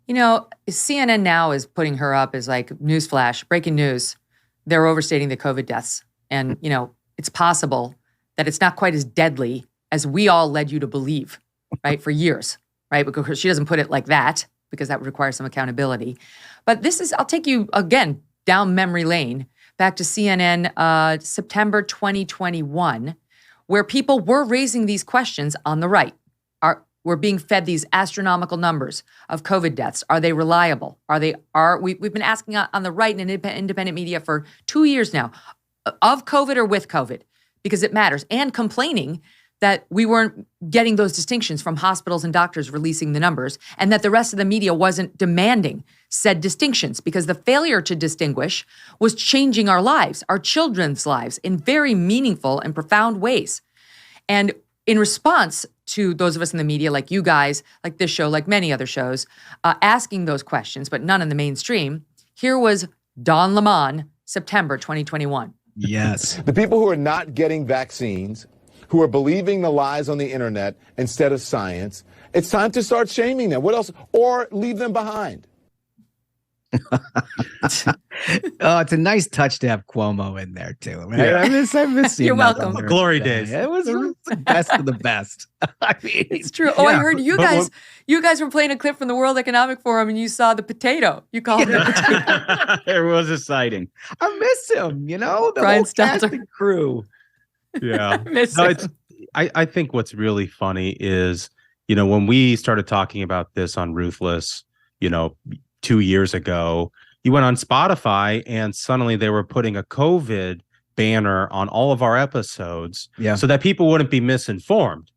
You know, CNN now is putting her up as like newsflash, breaking news. They're overstating the COVID deaths. And, you know, it's possible that it's not quite as deadly as we all led you to believe, right, for years, right? Because she doesn't put it like that, because that would require some accountability. But this is, I'll take you again down memory lane, back to CNN, September 2021, where people were raising these questions on the right. We're being fed these astronomical numbers of COVID deaths. Are they reliable? We've been asking on the right and independent media for 2 years now, of COVID or with COVID, because it matters, and complaining that we weren't getting those distinctions from hospitals and doctors releasing the numbers, and that the rest of the media wasn't demanding said distinctions, because the failure to distinguish was changing our lives, our children's lives, in very meaningful and profound ways. And in response to those of us in the media, like you guys, like this show, like many other shows, asking those questions, but none in the mainstream, here was Don Lemon, September 2021. Yes. The people who are not getting vaccines, who are believing the lies on the internet instead of science, it's time to start shaming them. What else? Or leave them behind. Oh, it's a nice touch to have Cuomo in there too. Right? Yeah. I miss seeing You're that welcome. on Glory Thursday. days. It was the best of the best. I mean, It's true. Oh, I heard you guys were playing a clip from the World Economic Forum and you saw the potato. You called it the potato. There was a sighting. I miss him, you know, the Brian whole cast Stelter. and crew. Yeah. Miss him. I think what's really funny is, you know, when we started talking about this on Ruthless, you know, 2 years ago, you went on Spotify and suddenly they were putting a COVID banner on all of our episodes so that people wouldn't be misinformed,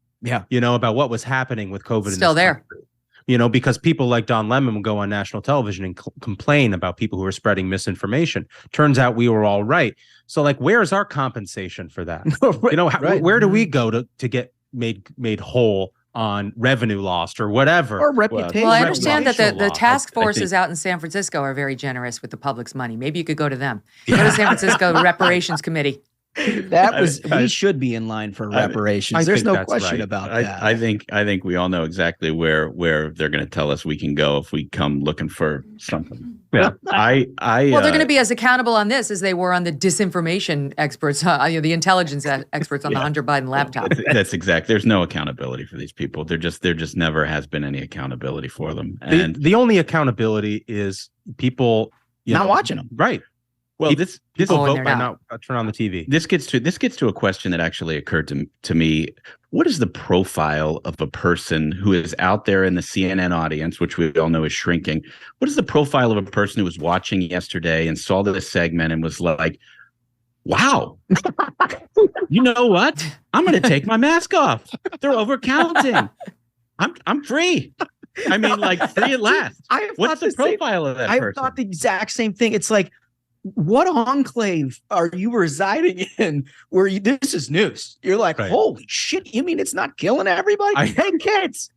you know, about what was happening with COVID. Still in this there. country. You know, because people like Don Lemon would go on national television and complain about people who are spreading misinformation. Turns out we were all right. So, like, where's our compensation for that? Right, you know, right. where do we go to get made whole on revenue lost or whatever? Or reputation. Well, I understand that the Reputational task loss. forces out in San Francisco are very generous with the public's money. Maybe you could go to them. Go to San Francisco Reparations Committee. That was we should be in line for reparations. I There's think no that's question right. about I that. think we all know exactly where they're going to tell us we can go if we come looking for something. Yeah. Well, Well, they're going to be as accountable on this as they were on the disinformation experts, the intelligence experts on the Hunter Biden laptop. That's exact. There's no accountability for these people. There just never has been any accountability for them. And The only accountability is people Not watching them. Right. well, this People and vote they're by not. not turn on the TV. This gets to a question that actually occurred to me. What is the profile of a person who is out there in the CNN audience, which we all know is shrinking? What is the profile of a person who was watching yesterday and saw this segment and was like, wow, you know what? I'm going to take my mask off. They're overcounting. I'm free. I mean, like, free at last. What's the profile of that person? I thought the exact same thing. It's like, what enclave are you residing in where this is news? You're like, holy shit, you mean it's not killing everybody? Hey, kids,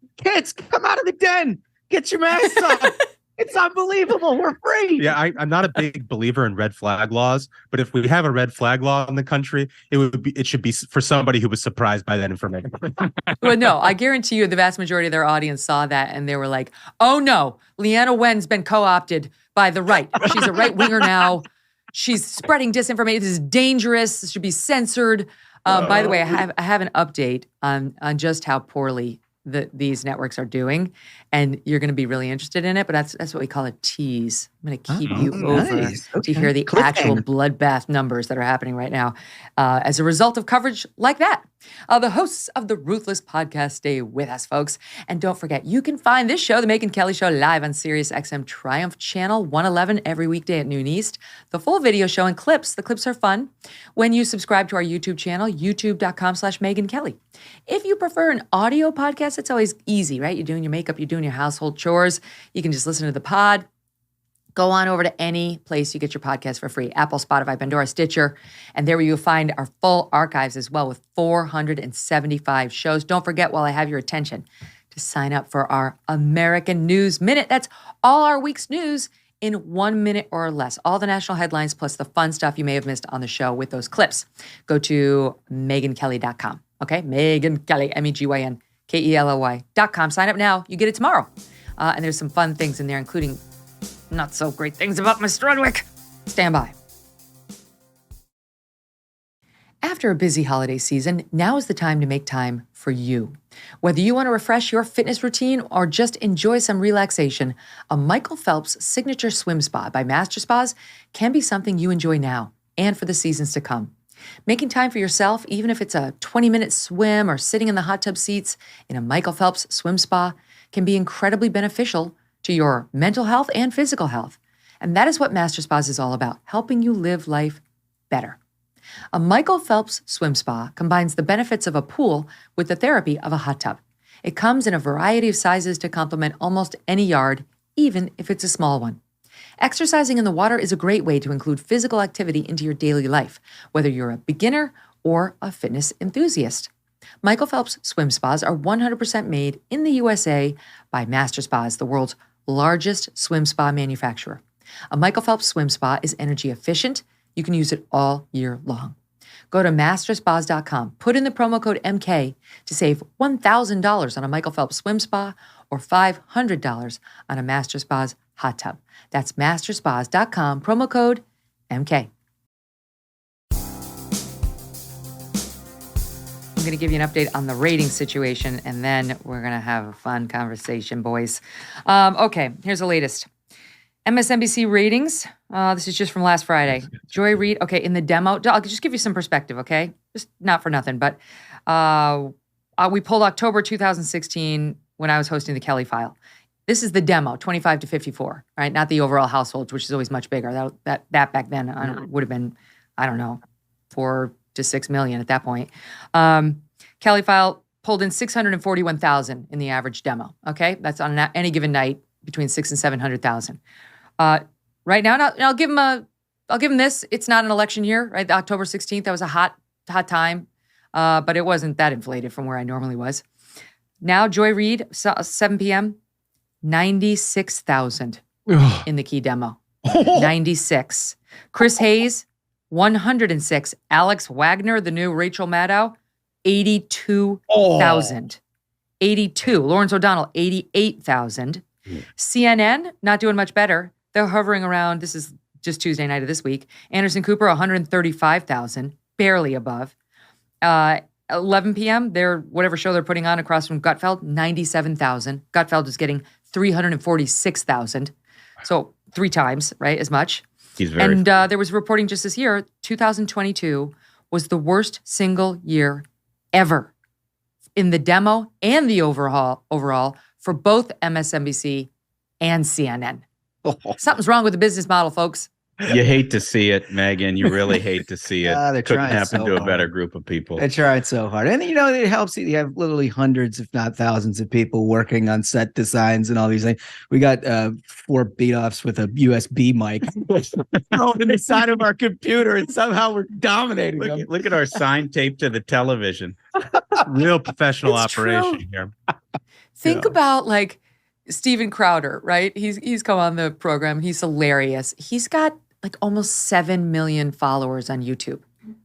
come out of the den. Get your masks off. It's unbelievable. We're free. Yeah, I'm not a big believer in red flag laws, but if we have a red flag law in the country, it should be for somebody who was surprised by that information. Well, no, I guarantee you the vast majority of their audience saw that and they were like, oh no, Leanna Wen's been co-opted by the right. She's a right winger now. She's spreading disinformation. This is dangerous. This should be censored. By the way, I have an update on just how poorly these networks are doing, and you're going to be really interested in it. But that's what we call a tease. I'm going to keep you over to hear the actual bloodbath numbers that are happening right now as a result of coverage like that. The hosts of the Ruthless podcast stay with us, folks. And don't forget, you can find this show, The Megyn Kelly Show, live on Sirius XM Triumph Channel 111 every weekday at noon East. The full video show and clips. The clips are fun when you subscribe to our YouTube channel, youtube.com/Megyn Kelly. If you prefer an audio podcast, it's always easy, right? You're doing your makeup, you're doing your household chores. You can just listen to the pod. Go on over to any place you get your podcast for free, Apple, Spotify, Pandora, Stitcher, and there you'll find our full archives as well with 475 shows. Don't forget, while I have your attention, to sign up for our American News Minute. That's all our week's news in 1 minute or less. All the national headlines plus the fun stuff you may have missed on the show with those clips. Go to MegynKelly.com, okay? Megyn Kelly, MEGYNKELLY.com. Sign up now. You get it tomorrow. And there's some fun things in there, including not so great things about Miss Strudwick. Stand by. After a busy holiday season, now is the time to make time for you. Whether you want to refresh your fitness routine or just enjoy some relaxation, a Michael Phelps signature swim spa by Master Spas can be something you enjoy now and for the seasons to come. Making time for yourself, even if it's a 20-minute swim or sitting in the hot tub seats in a Michael Phelps swim spa, can be incredibly beneficial to your mental health and physical health. And that is what Master Spas is all about, helping you live life better. A Michael Phelps swim spa combines the benefits of a pool with the therapy of a hot tub. It comes in a variety of sizes to complement almost any yard, even if it's a small one. Exercising in the water is a great way to include physical activity into your daily life, whether you're a beginner or a fitness enthusiast. Michael Phelps swim spas are 100% made in the USA by Master Spas, the world's largest swim spa manufacturer. A Michael Phelps swim spa is energy efficient. You can use it all year long. Go to masterspas.com, put in the promo code MK to save $1,000 on a Michael Phelps swim spa or $500 on a Master Spas hot tub. That's masterspas.com, promo code MK. I'm going to give you an update on the rating situation, and then we're going to have a fun conversation, boys. Okay, here's the latest. MSNBC ratings. This is just from last Friday. Joy Reid, okay, in the demo. I'll just give you some perspective, okay? Just not for nothing, but we pulled October 2016 when I was hosting the Kelly File. This is the demo, 25 to 54, right? Not the overall households, which is always much bigger. That back then would have been, I don't know, 4 to 6 million at that point. Kelly File pulled in 641,000 in the average demo. Okay, that's on any given night between 600,000 and 700,000. Right now, I'll give him this. It's not an election year, right? October 16th, that was a hot time, but it wasn't that inflated from where I normally was. Now, Joy Reid, 7 p.m., 96,000 in the key demo. 96. Chris Hayes, 106. Alex Wagner, the new Rachel Maddow, 82,000. 82. Lawrence O'Donnell, 88,000. CNN, not doing much better. They're hovering around, this is just Tuesday night of this week. Anderson Cooper, 135,000, barely above. 11 p.m., whatever show they're putting on across from Gutfeld, 97,000. Gutfeld is getting 346,000. So 3 times, right, as much. He's very and there was reporting just this year, 2022 was the worst single year ever in the demo and the overall for both MSNBC and CNN. Something's wrong with the business model, folks. You hate to see it, Megyn. You really hate to see it. They're Couldn't trying happen so to a hard. better group of people. They tried so hard. And, it helps. You have literally hundreds, if not thousands of people working on set designs and all these things. We got 4 beat-offs with a USB mic thrown in the side of our computer, and somehow we're dominating them. Look at our sign taped to the television. Real professional It's operation true. here. Think about like Steven Crowder, right? He's come on the program. He's hilarious. He's got like almost 7 million followers on YouTube.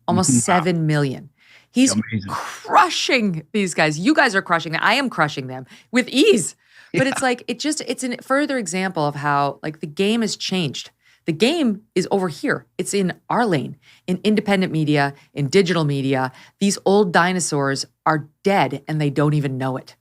Almost 7 million. He's crushing these guys. You guys are crushing them. I am crushing them with ease. But it's like, it's a further example of how like the game has changed. The game is over here. It's in our lane, in independent media, in digital media. These old dinosaurs are dead and they don't even know it.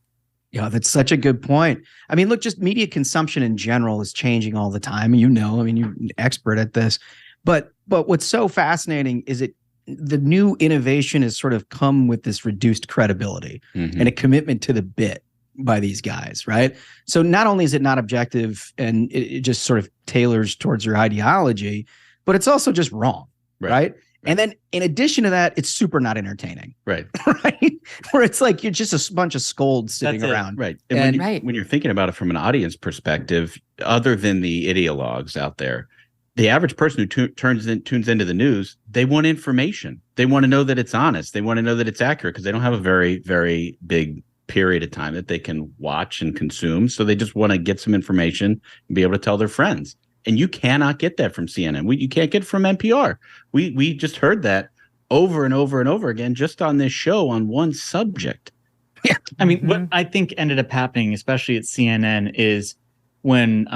Yeah, that's such a good point. I mean, look, just media consumption in general is changing all the time. You know, I mean, you're an expert at this. But what's so fascinating is the new innovation has sort of come with this reduced credibility and a commitment to the bit by these guys, right? So not only is it not objective and it just sort of tailors towards your ideology, but it's also just wrong, right? And then in addition to that, it's super not entertaining. Right. Right. Where it's like you're just a bunch of scolds sitting around. Right. And when you're thinking about it from an audience perspective, other than the ideologues out there, the average person who tunes into the news, they want information. They want to know that it's honest. They want to know that it's accurate because they don't have a very, very big period of time that they can watch and consume. So they just want to get some information and be able to tell their friends. And you cannot get that from CNN. You can't get it from NPR. We just heard that over and over and over again just on this show on one subject. Yeah. I mean, what I think ended up happening, especially at CNN, is when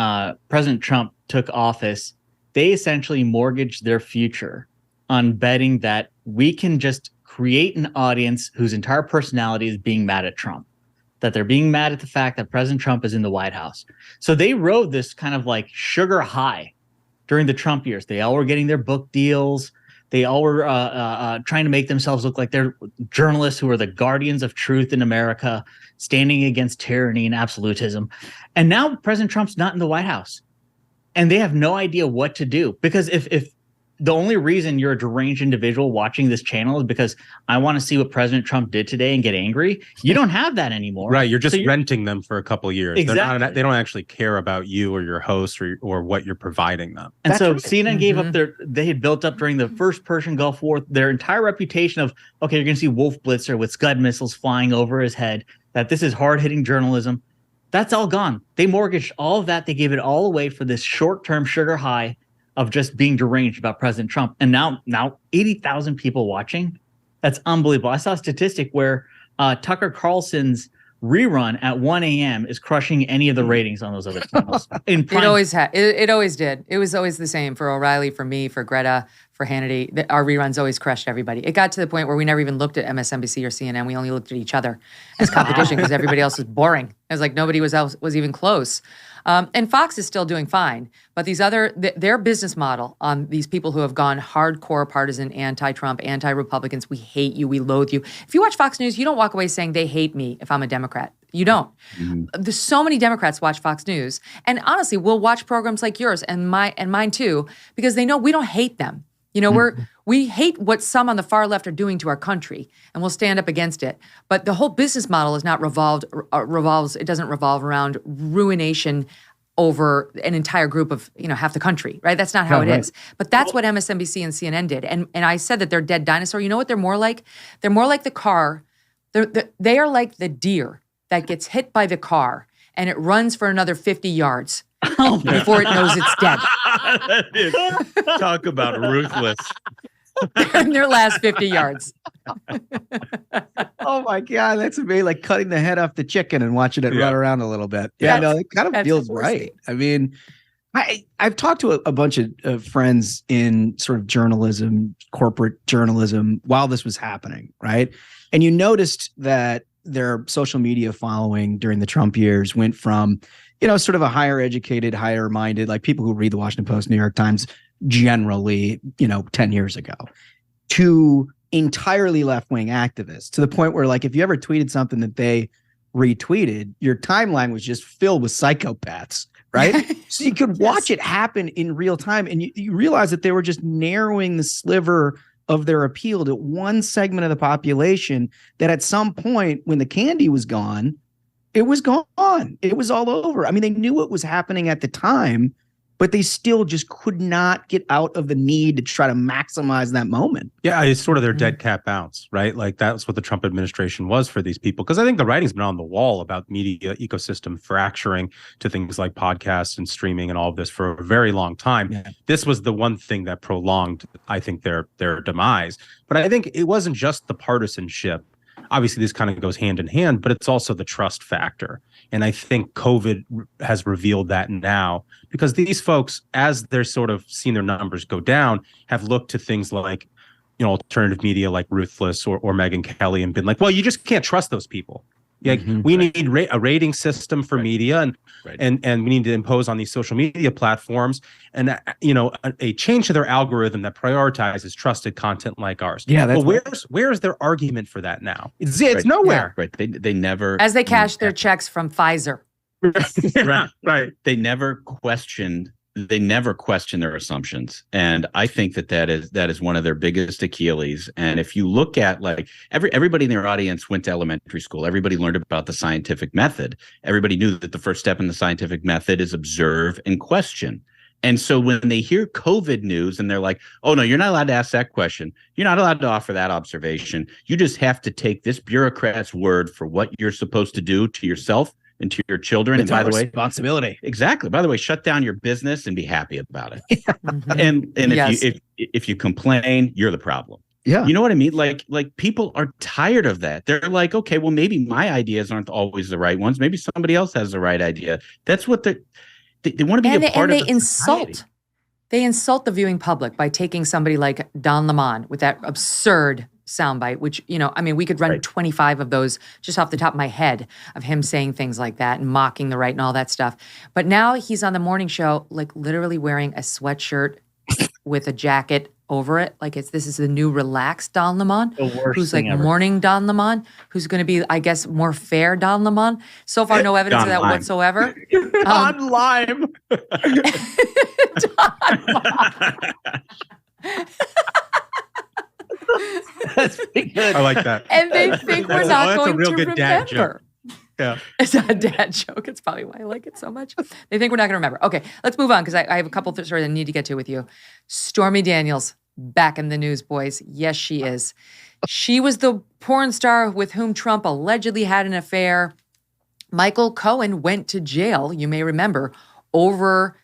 President Trump took office, they essentially mortgaged their future on betting that we can just create an audience whose entire personality is being mad at Trump. That they're being mad at the fact that President Trump is in the White House. So they rode this kind of like sugar high during the Trump years. They all were getting their book deals. They all were trying to make themselves look like they're journalists who are the guardians of truth in America, standing against tyranny and absolutism. And now President Trump's not in the White House. And they have no idea what to do. Because if the only reason you're a deranged individual watching this channel is because I want to see what President Trump did today and get angry, you don't have that anymore. Right. You're just renting them for a couple of years. Exactly. They don't actually care about you or your host or what you're providing them. And so CNN gave up they had built up during the first Persian Gulf War, their entire reputation of, okay, you're going to see Wolf Blitzer with Scud missiles flying over his head, that this is hard-hitting journalism. That's all gone. They mortgaged all of that. They gave it all away for this short-term sugar high of just being deranged about President Trump. And now 80,000 people watching. That's unbelievable. I saw a statistic where Tucker Carlson's rerun at 1 a.m. is crushing any of the ratings on those other channels. It always had. It always did. It was always the same for O'Reilly, for me, for Greta, for Hannity. Our reruns always crushed everybody. It got to the point where we never even looked at MSNBC or CNN. We only looked at each other as competition because everybody else was boring. It was like nobody was even close. And Fox is still doing fine, but these their business model on these people who have gone hardcore partisan, anti-Trump, anti-Republicans, we hate you, we loathe you. If you watch Fox News, you don't walk away saying they hate me if I'm a Democrat. You don't. There's so many Democrats watch Fox News, and honestly, we'll watch programs like yours and mine too, because they know we don't hate them. You know, we hate what some on the far left are doing to our country, and we'll stand up against it. But the whole business model is not it doesn't revolve around ruination over an entire group of, half the country, right? That's not how it is. But that's what MSNBC and CNN did. And I said that they're dead dinosaur. You know what they're more like? They're more like the car. They are like the deer that gets hit by the car and it runs for another 50 yards before it knows it's dead. Talk about ruthless. In their last 50 yards. Oh my God, that's amazing. Like cutting the head off the chicken and watching it run around a little bit. Yeah, no, it kind of feels right. I mean, I've talked to a bunch of friends in sort of journalism, corporate journalism, while this was happening, right? And you noticed that their social media following during the Trump years went from, sort of a higher educated, higher minded, like people who read the Washington Post, New York Times, generally, 10 years ago, to entirely left-wing activists, to the point where, like, if you ever tweeted something that they retweeted, your timeline was just filled with psychopaths, right? So you could watch it happen in real time, and you realize that they were just narrowing the sliver of their appeal to one segment of the population that at some point, when the candy was gone, it was gone. It was all over. I mean, they knew what was happening at the time, but they still just could not get out of the need to try to maximize that moment. Yeah, it's sort of their dead cat bounce, right? Like that's what the Trump administration was for these people. Because I think the writing's been on the wall about media ecosystem fracturing to things like podcasts and streaming and all of this for a very long time. Yeah. This was the one thing that prolonged, I think, their demise. But I think it wasn't just the partisanship. Obviously, this kind of goes hand in hand, but it's also the trust factor. And I think COVID has revealed that now, because these folks, as they're sort of seeing their numbers go down, have looked to things like, alternative media like Ruthless or Megyn Kelly and been like, well, you just can't trust those people. Yeah, we need a rating system for media, and we need to impose on these social media platforms, and a change to their algorithm that prioritizes trusted content like ours. Yeah, that's where's their argument for that now? It's nowhere. Right. They never, as they cash their checks from Pfizer. Right. They never question their assumptions, and I think that is one of their biggest Achilles. And if you look at, like, everybody in their audience went to elementary school, everybody learned about the scientific method, everybody knew that the first step in the scientific method is observe and question. And so when they hear COVID news and they're like, oh no, you're not allowed to ask that question, you're not allowed to offer that observation, you just have to take this bureaucrat's word for what you're supposed to do to yourself and to your children. It's and by the way, responsibility. Exactly. By the way, shut down your business and be happy about it. And if you complain, you're the problem. Yeah. You know what I mean? Like people are tired of that. They're like, okay, well, maybe my ideas aren't always the right ones. Maybe somebody else has the right idea. That's what they want to be a part of. And they insult the viewing public by taking somebody like Don Lemon with that absurd soundbite, which, we could run 25 of those just off the top of my head of him saying things like that and mocking the right and all that stuff. But now he's on the morning show, like literally wearing a sweatshirt with a jacket over it. Like this is the new relaxed Don Lemon, who's like morning Don Lemon, who's going to be, I guess, more fair Don Lemon. So far, no evidence of that whatsoever. Don Lime. That's pretty good. I like that. And they think we're not going to remember. Dad joke. Yeah. It's not a dad joke. It's probably why I like it so much. They think we're not going to remember. Okay, let's move on because I have a couple of stories I need to get to with you. Stormy Daniels, back in the news, boys. Yes, she is. She was the porn star with whom Trump allegedly had an affair. Michael Cohen went to jail, you may remember, over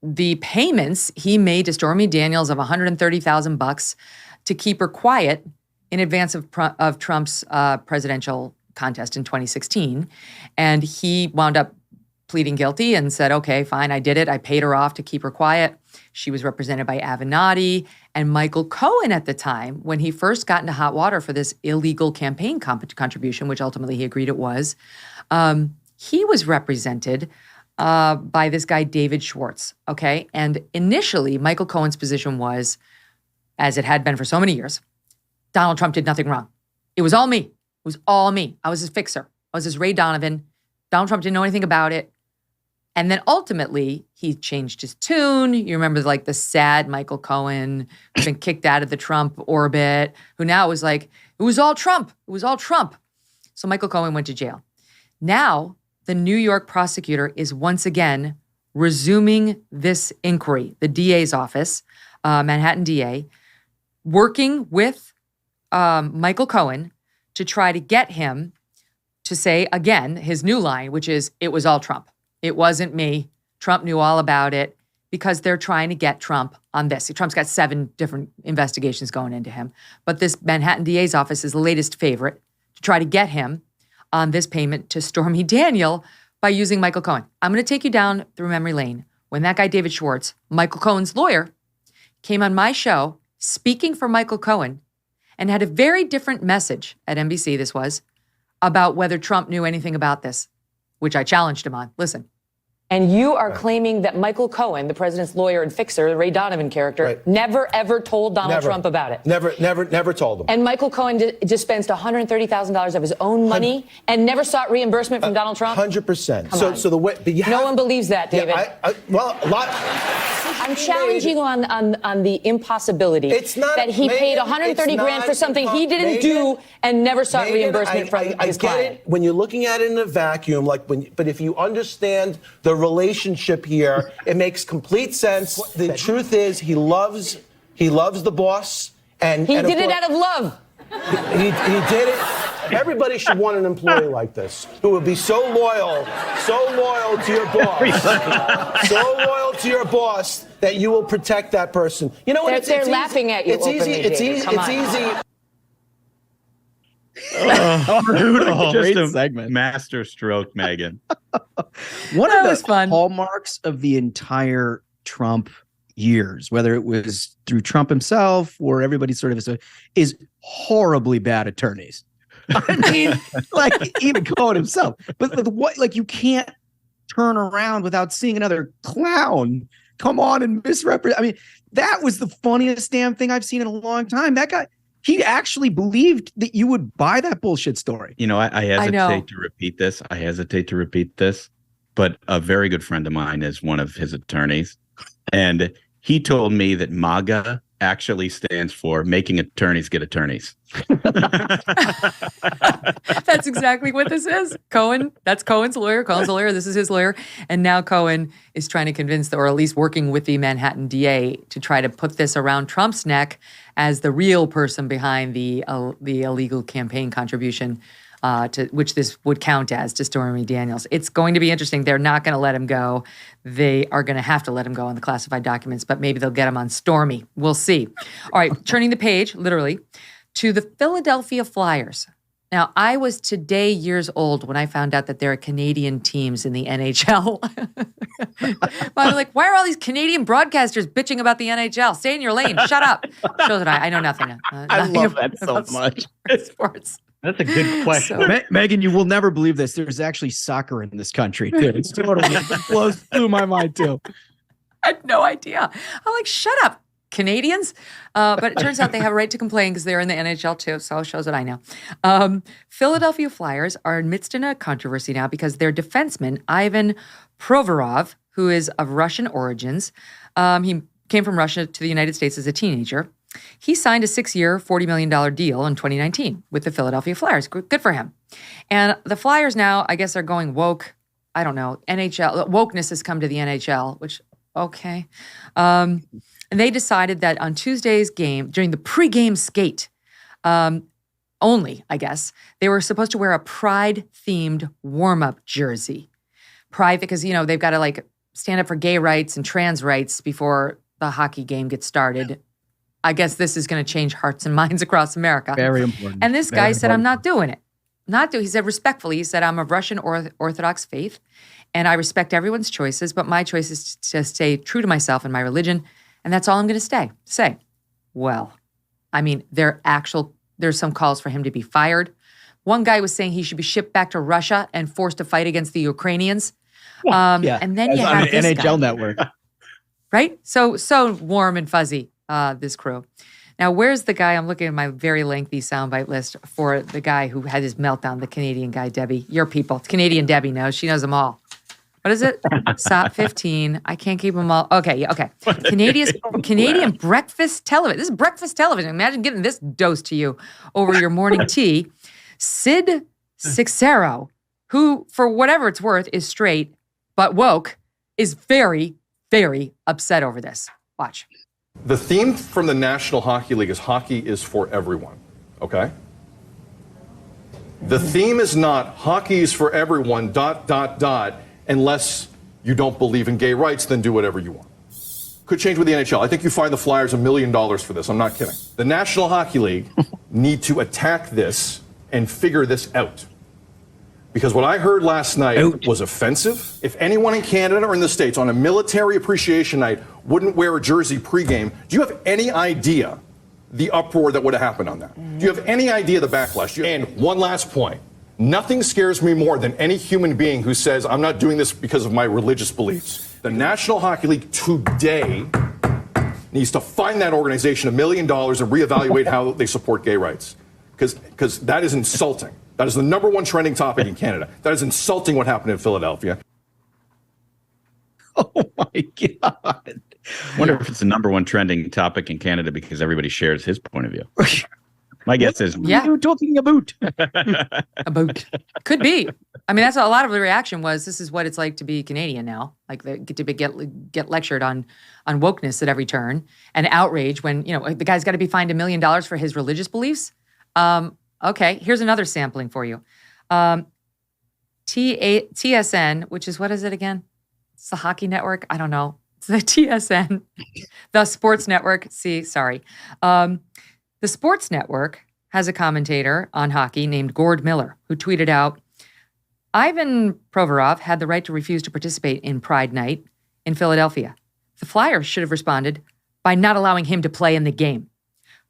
the payments he made to Stormy Daniels of $130,000 to keep her quiet in advance of Trump's presidential contest in 2016. And he wound up pleading guilty and said, okay, fine, I did it. I paid her off to keep her quiet. She was represented by Avenatti and Michael Cohen at the time when he first got into hot water for this illegal campaign contribution, which ultimately he agreed it was. He was represented by this guy, David Schwartz, okay? And initially, Michael Cohen's position was, as it had been for so many years, Donald Trump did nothing wrong. It was all me. It was all me. I was his fixer. I was his Ray Donovan. Donald Trump didn't know anything about it. And then ultimately, he changed his tune. You remember like the sad Michael Cohen who's been kicked out of the Trump orbit, who now was like, it was all Trump. It was all Trump. So Michael Cohen went to jail. Now, the New York prosecutor is once again resuming this inquiry, the DA's office, Manhattan DA, working with Michael Cohen to try to get him to say, again, his new line, which is, it was all Trump. It wasn't me. Trump knew all about it, because they're trying to get Trump on this. Trump's got 7 different investigations going into him. But this Manhattan DA's office is the latest favorite to try to get him on this payment to Stormy Daniels by using Michael Cohen. I'm going to take you down through memory lane. When that guy, David Schwartz, Michael Cohen's lawyer, came on my show speaking for Michael Cohen and had a very different message at NBC, this was, about whether Trump knew anything about this, which I challenged him on. Listen. And you are claiming that Michael Cohen, the president's lawyer and fixer, the Ray Donovan character, never, ever told Donald Trump about it. Never told him. And Michael Cohen dispensed $130,000 of his own money and never sought reimbursement from Donald Trump? 100%. So the way... No one believes that, David. Yeah, well, a lot... I'm challenging you on the impossibility that he paid $130,000 for something he didn't do and never sought reimbursement from his client. It when you're looking at it in a vacuum, but if you understand the relationship here, it makes complete sense. The truth is, he loves the boss, and he did it out of love. He did it. Everybody should want an employee like this, who would be so loyal to your boss, so loyal to your boss that you will protect that person. You know what? They're laughing at you. It's easy. It's easy. It's easy. Brutal. Great Just a segment. Master stroke, Megyn. One of the hallmarks of the entire Trump years, whether it was through Trump himself or everybody sort of is horribly bad attorneys. I mean, like even Cohen himself. But what? Like you can't turn around without seeing another clown come on and misrepresent. I mean, that was the funniest damn thing I've seen in a long time. That guy, he actually believed that you would buy that bullshit story. You know, I hesitate to repeat this. But a very good friend of mine is one of his attorneys. And he told me that MAGA actually stands for making attorneys get attorneys. That's exactly what this is. Cohen, that's Cohen's lawyer. Cohen's a lawyer. This is his lawyer. And now Cohen is trying to convince, or at least working with the Manhattan DA to try to put this around Trump's neck as the real person behind the illegal campaign contribution, to which this would count as to Stormy Daniels. It's going to be interesting. They're not going to let him go. They are going to have to let him go on the classified documents, but maybe they'll get him on Stormy. We'll see. All right, turning the page, literally, to the Philadelphia Flyers. Now, I was today years old when I found out that there are Canadian teams in the NHL. I'm like, why are all these Canadian broadcasters bitching about the NHL? Stay in your lane. Shut up. Shows that I know nothing. I love that so much. Sports. That's a good question. Megyn, you will never believe this. There's actually soccer in this country, too. It's totally blows through my mind, too. I had no idea. I'm like, shut up, Canadians. But it turns out they have a right to complain because they're in the NHL, too. So it shows that I know. Philadelphia Flyers are amidst in a controversy now because their defenseman, Ivan Provorov, who is of Russian origins, he came from Russia to the United States as a teenager. He signed a 6-year, $40 million deal in 2019 with the Philadelphia Flyers. Good for him. And the Flyers now, I guess, are going woke. I don't know. NHL, wokeness has come to the NHL, which, okay. And they decided that on Tuesday's game, during the pregame skate, only, I guess, they were supposed to wear a Pride-themed warm-up jersey. Pride, because, you know, they've got to, like, stand up for gay rights and trans rights before the hockey game gets started. I guess this is going to change hearts and minds across America. Very important. And this guy said, I'm not doing it. He said respectfully, he said, I'm of Russian Orthodox faith, and I respect everyone's choices, but my choice is to stay true to myself and my religion, and that's all I'm going to say. Well, I mean, there's some calls for him to be fired. One guy was saying he should be shipped back to Russia and forced to fight against the Ukrainians. And then you have this NHL guy. Network. Right? So warm and fuzzy. This crew. Now, where's the guy? I'm looking at my very lengthy soundbite list for the guy who had his meltdown, the Canadian guy, Debbie. Your people. Canadian Debbie knows. She knows them all. What is it? Stop 15. I can't keep them all. Okay. Canadian breakfast television. This is breakfast television. Imagine getting this dose to you over your morning tea. Sid Cicero, who, for whatever it's worth, is straight, but woke, is very, very upset over this. Watch. The theme from the National Hockey League is hockey is for everyone, okay? The theme is not hockey is for everyone, ... unless you don't believe in gay rights, then do whatever you want. Could change with the NHL. I think you find the Flyers $1 million for this. I'm not kidding. The National Hockey League need to attack this and figure this out. Because what I heard last night was offensive. If anyone in Canada or in the States on a military appreciation night wouldn't wear a jersey pregame, do you have any idea the uproar that would have happened on that? Do you have any idea the backlash? And one last point. Nothing scares me more than any human being who says, I'm not doing this because of my religious beliefs. The National Hockey League today needs to find that organization $1 million and reevaluate how they support gay rights. Because that is insulting. That is the #1 trending topic in Canada. That is insulting what happened in Philadelphia. Oh my God. I wonder if it's the #1 trending topic in Canada because everybody shares his point of view. My guess is, what are you talking about? About. Could be. I mean, that's a lot of the reaction was, this is what it's like to be Canadian now. Like they get lectured on wokeness at every turn and outrage when, you know, the guy's got to be fined $1 million for his religious beliefs. Okay, here's another sampling for you. TSN, which is, what is it again? It's the Hockey Network? I don't know. It's the TSN, the Sports Network. The Sports Network has a commentator on hockey named Gord Miller, who tweeted out, Ivan Provorov had the right to refuse to participate in Pride Night in Philadelphia. The Flyers should have responded by not allowing him to play in the game.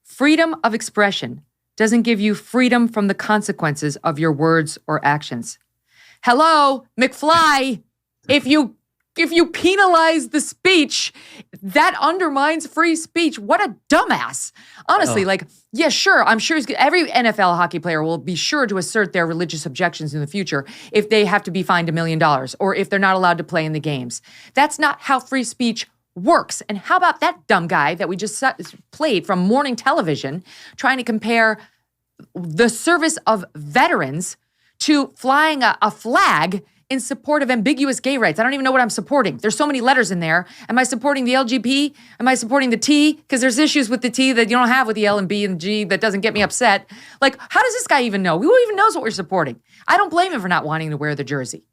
Freedom of expression doesn't give you freedom from the consequences of your words or actions. Hello, McFly. If you penalize the speech, that undermines free speech. What a dumbass. Honestly, yeah, sure. I'm sure every NFL hockey player will be sure to assert their religious objections in the future if they have to be fined $1 million or if they're not allowed to play in the games. That's not how free speech works. And how about that dumb guy that we just played from morning television trying to compare the service of veterans to flying a flag in support of ambiguous gay rights? I don't even know what I'm supporting. There's so many letters in there. Am I supporting the LGP? Am I supporting the T? Because there's issues with the T that you don't have with the L and B and G that doesn't get me upset. Like, how does this guy even know? Who even knows what we're supporting? I don't blame him for not wanting to wear the jersey.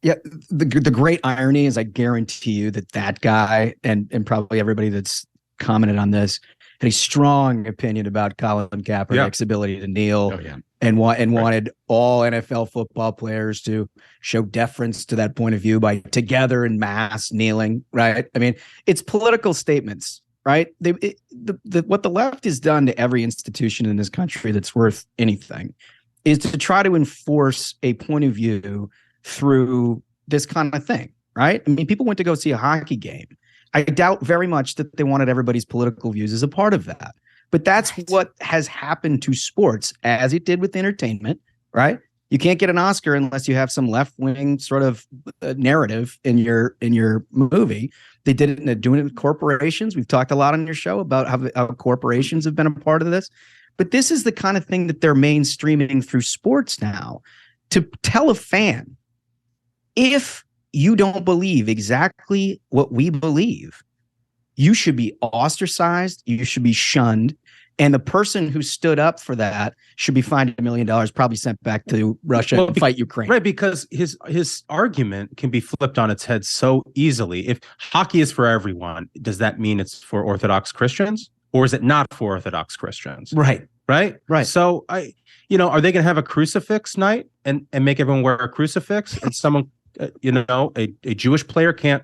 Yeah, the great irony is I guarantee you that guy and probably everybody that's commented on this had a strong opinion about Colin Kaepernick's ability to kneel and wanted all NFL football players to show deference to that point of view by together in mass kneeling, right? I mean, it's political statements, right? What the left has done to every institution in this country that's worth anything is to try to enforce a point of view through this kind of thing, right? I mean, people went to go see a hockey game. I doubt very much that they wanted everybody's political views as a part of that. But that's what has happened to sports, as it did with entertainment, right? You can't get an Oscar unless you have some left-wing sort of narrative in your movie. They did it, and they're doing it with corporations. We've talked a lot on your show about how corporations have been a part of this. But this is the kind of thing that they're mainstreaming through sports now. To tell a fan, if you don't believe exactly what we believe, you should be ostracized, you should be shunned, and the person who stood up for that should be fined $1 million, probably sent back to Russia to fight Ukraine. Right, because his argument can be flipped on its head so easily. If hockey is for everyone, does that mean it's for Orthodox Christians? Or is it not for Orthodox Christians? Right. So are they going to have a crucifix night and make everyone wear a crucifix? And someone, a Jewish player can't.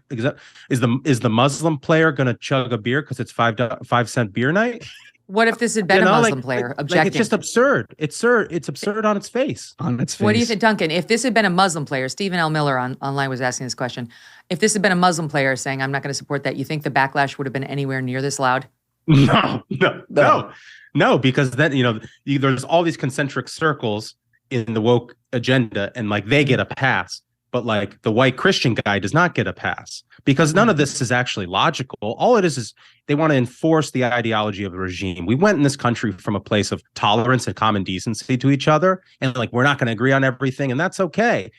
Is the Muslim player going to chug a beer because it's 5-cent beer night? What if this had been a Muslim player objecting? It's just absurd. It's absurd on its face. What do you think, Duncan? If this had been a Muslim player, Stephen L. Miller online was asking this question. If this had been a Muslim player saying, I'm not going to support that, you think the backlash would have been anywhere near this loud? No, because then, there's all these concentric circles in the woke agenda and they get a pass. But the white Christian guy does not get a pass because none of this is actually logical. All it is they want to enforce the ideology of a regime. We went in this country from a place of tolerance and common decency to each other. And we're not going to agree on everything. And that's okay.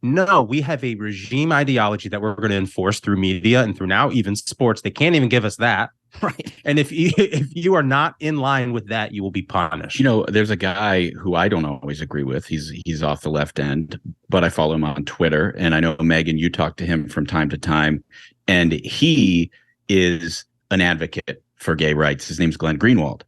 No, we have a regime ideology that we're going to enforce through media and through now even sports. They can't even give us that. Right. And if you are not in line with that, you will be punished. There's a guy who I don't always agree with. He's off the left end, but I follow him on Twitter. And I know, Megyn, you talk to him from time to time. And he is an advocate for gay rights. His name's Glenn Greenwald.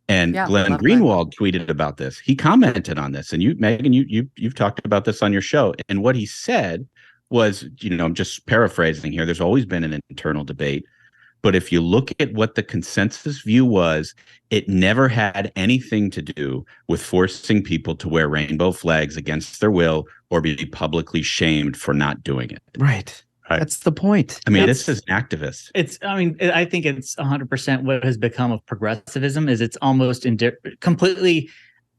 And Glenn Greenwald tweeted about this. He commented on this. And you, Megyn, you've talked about this on your show. And what he said was, I'm just paraphrasing here. There's always been an internal debate. But if you look at what the consensus view was, it never had anything to do with forcing people to wear rainbow flags against their will or be publicly shamed for not doing it. Right. That's the point. I mean, this is an activist. I think it's 100% what has become of progressivism is it's almost completely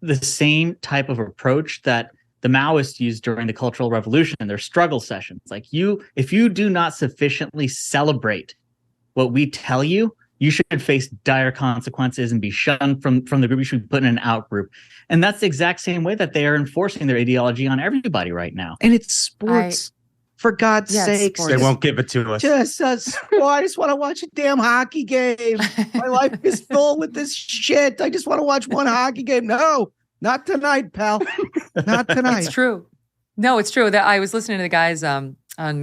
the same type of approach that the Maoists used during the Cultural Revolution in their struggle sessions. If you do not sufficiently celebrate what we tell you, you should face dire consequences and be shunned from the group. You should be put in an out group. And that's the exact same way that they are enforcing their ideology on everybody right now. And it's sports. For God's sakes. They won't give it to us. I just want to watch a damn hockey game. My life is full with this shit. I just want to watch one hockey game. No, not tonight, pal. Not tonight. It's true. No, it's true. That I was listening to the guys on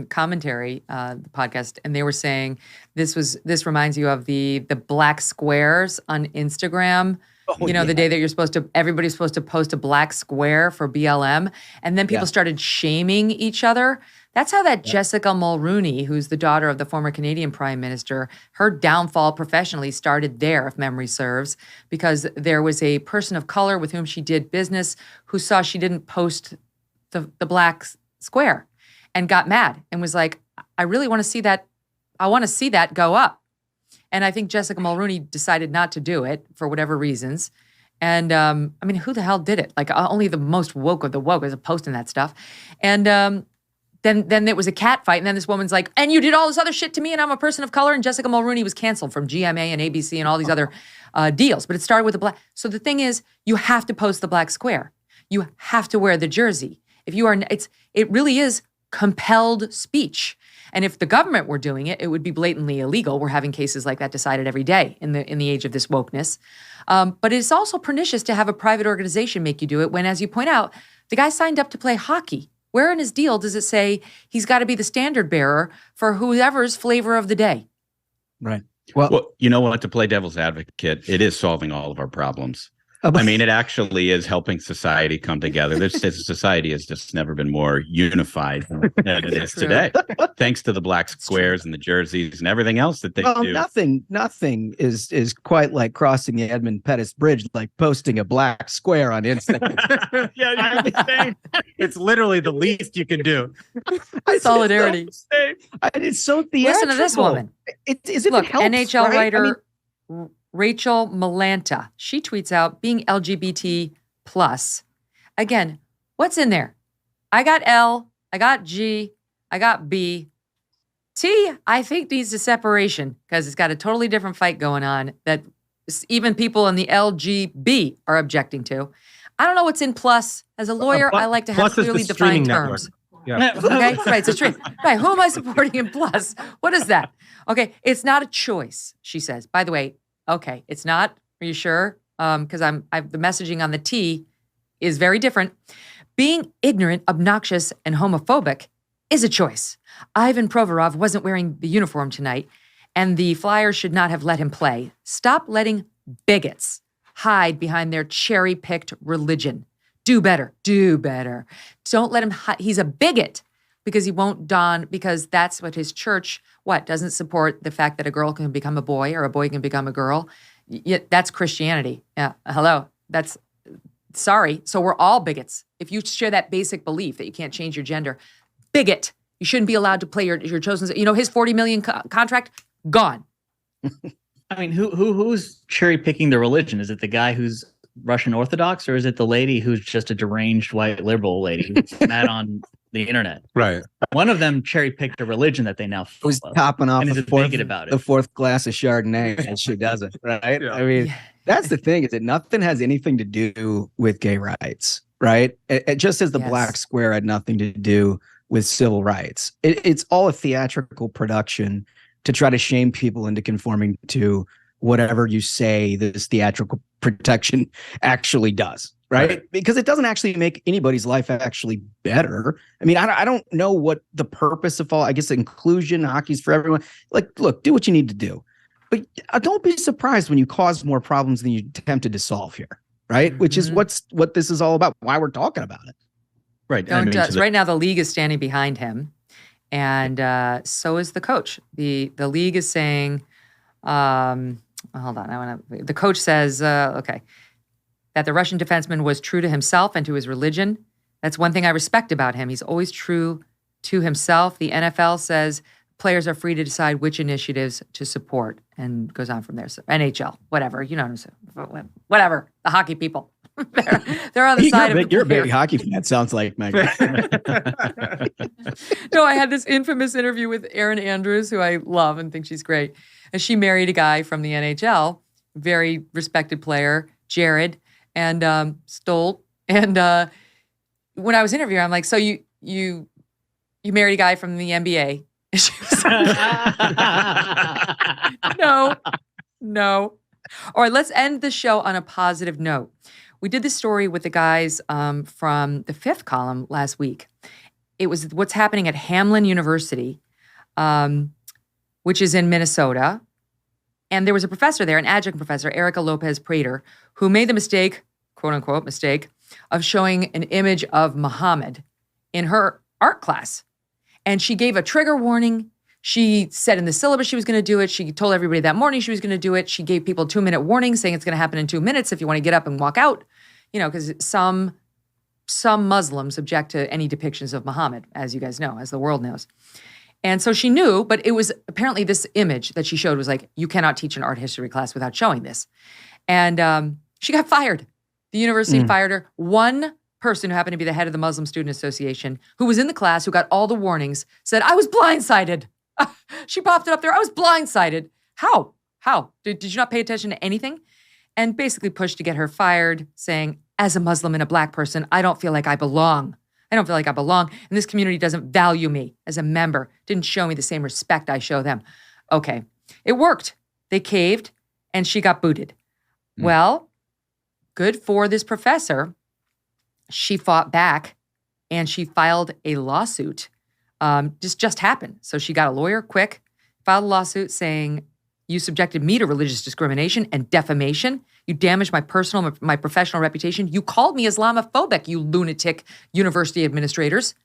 commentary, the podcast, and they were saying this reminds you of the black squares on Instagram. The day that everybody's supposed to post a black square for BLM. And then people started shaming each other That's how that Jessica Mulroney, who's the daughter of the former Canadian Prime Minister, her downfall professionally started there, if memory serves, because there was a person of color with whom she did business who saw she didn't post the black square and got mad and was like, I really want to see that. I want to see that go up. And I think Jessica Mulroney decided not to do it for whatever reasons. And I mean, who the hell did it? Like only the most woke of the woke was posting that stuff. And then there was a cat fight. And then this woman's like, and you did all this other shit to me and I'm a person of color. And Jessica Mulroney was canceled from GMA and ABC and all these other deals. But it started with the black. So the thing is, you have to post the black square. You have to wear the jersey. If you are, it really is compelled speech. And if the government were doing it, it would be blatantly illegal. We're having cases like that decided every day in the age of this wokeness. But it's also pernicious to have a private organization make you do it when, as you point out, the guy signed up to play hockey. Where in his deal does it say he's got to be the standard bearer for whoever's flavor of the day? Right. Well, you know what? To play devil's advocate, it is solving all of our problems. I mean, it actually is helping society come together. Society has just never been more unified than it is today, thanks to the black squares and the jerseys and everything else that they do. Nothing is quite like crossing the Edmund Pettus Bridge, like posting a black square on Instagram. It's literally the least you can do. Solidarity. It's so theatrical. Listen to this woman. Look, NHL right? writer Rachel Malanta, she tweets out, being LGBT plus. Again, what's in there? I got L, I got G, I got B. T, I think needs a separation because it's got a totally different fight going on that even people in the LGB are objecting to. I don't know what's in plus. As a lawyer, I like to have clearly defined terms. Yeah. Okay, right, it's a stream. Right, who am I supporting in plus? What is that? Okay, it's not a choice, she says. By the way, okay, it's not. Are you sure? Because the messaging on the T is very different. Being ignorant, obnoxious, and homophobic is a choice. Ivan Provorov wasn't wearing the uniform tonight, and the Flyers should not have let him play. Stop letting bigots hide behind their cherry-picked religion. Do better. Do better. Don't let him hide. He's a bigot because he won't don, because that's what his church, doesn't support the fact that a girl can become a boy or a boy can become a girl. That's Christianity. Yeah, hello. That's, sorry. So we're all bigots. If you share that basic belief that you can't change your gender, bigot. You shouldn't be allowed to play your chosen, his 40 million contract, gone. I mean, who's cherry picking the religion? Is it the guy who's Russian Orthodox, or is it the lady who's just a deranged white liberal lady who's mad on the internet? Right. One of them cherry picked a religion that they now follow. Who's topping off the fourth glass of Chardonnay, and she doesn't, right? Yeah. I mean, that's the thing, is that nothing has anything to do with gay rights, right? It just as the black square had nothing to do with civil rights. It's all a theatrical production to try to shame people into conforming to whatever you say this theatrical protection actually does, right? Because it doesn't actually make anybody's life actually better. I mean, I don't know what the purpose of all, I guess, inclusion, hockey's for everyone. Like, look, do what you need to do. But don't be surprised when you cause more problems than you attempted to solve here, right? Mm-hmm. Which is what this is all about, why we're talking about it. Right. Right now, the league is standing behind him. And so is the coach. The league is saying, hold on. The coach says, that the Russian defenseman was true to himself and to his religion. That's one thing I respect about him. He's always true to himself. The NFL says players are free to decide which initiatives to support, and goes on from there. So NHL, whatever, whatever. The hockey people, they're on the side of the You're a big hockey fan. It sounds like, Megyn. No, I had this infamous interview with Erin Andrews, who I love and think she's great. And she married a guy from the NHL, very respected player, Jared, and Stolt. And when I was interviewing her, I'm like, so you married a guy from the NBA? And she was like, no. All right, let's end the show on a positive note. We did this story with the guys from the Fifth Column last week. It was what's happening at Hamline University, which is in Minnesota. And there was a professor there, an adjunct professor, Erica Lopez Prater, who made the mistake, quote unquote mistake, of showing an image of Muhammad in her art class. And she gave a trigger warning. She said in the syllabus she was going to do it. She told everybody that morning she was going to do it. She gave people 2-minute warnings saying it's going to happen in 2 minutes if you want to get up and walk out. Because some Muslims object to any depictions of Muhammad, as you guys know, as the world knows. And so she knew, but it was apparently this image that she showed was like, you cannot teach an art history class without showing this. And she got fired. The university fired her. One person who happened to be the head of the Muslim Student Association, who was in the class, who got all the warnings, said, I was blindsided. She popped it up there. I was blindsided. How? Did you not pay attention to anything? And basically pushed to get her fired, saying, as a Muslim and a black person, I don't feel like I belong. And this community doesn't value me as a member. Didn't show me the same respect I show them. Okay. It worked. They caved and she got booted. Well, good for this professor. She fought back and she filed a lawsuit. Just happened. So she got a lawyer quick, filed a lawsuit saying, you subjected me to religious discrimination and defamation. You damaged my personal, my professional reputation. You called me Islamophobic, you lunatic university administrators.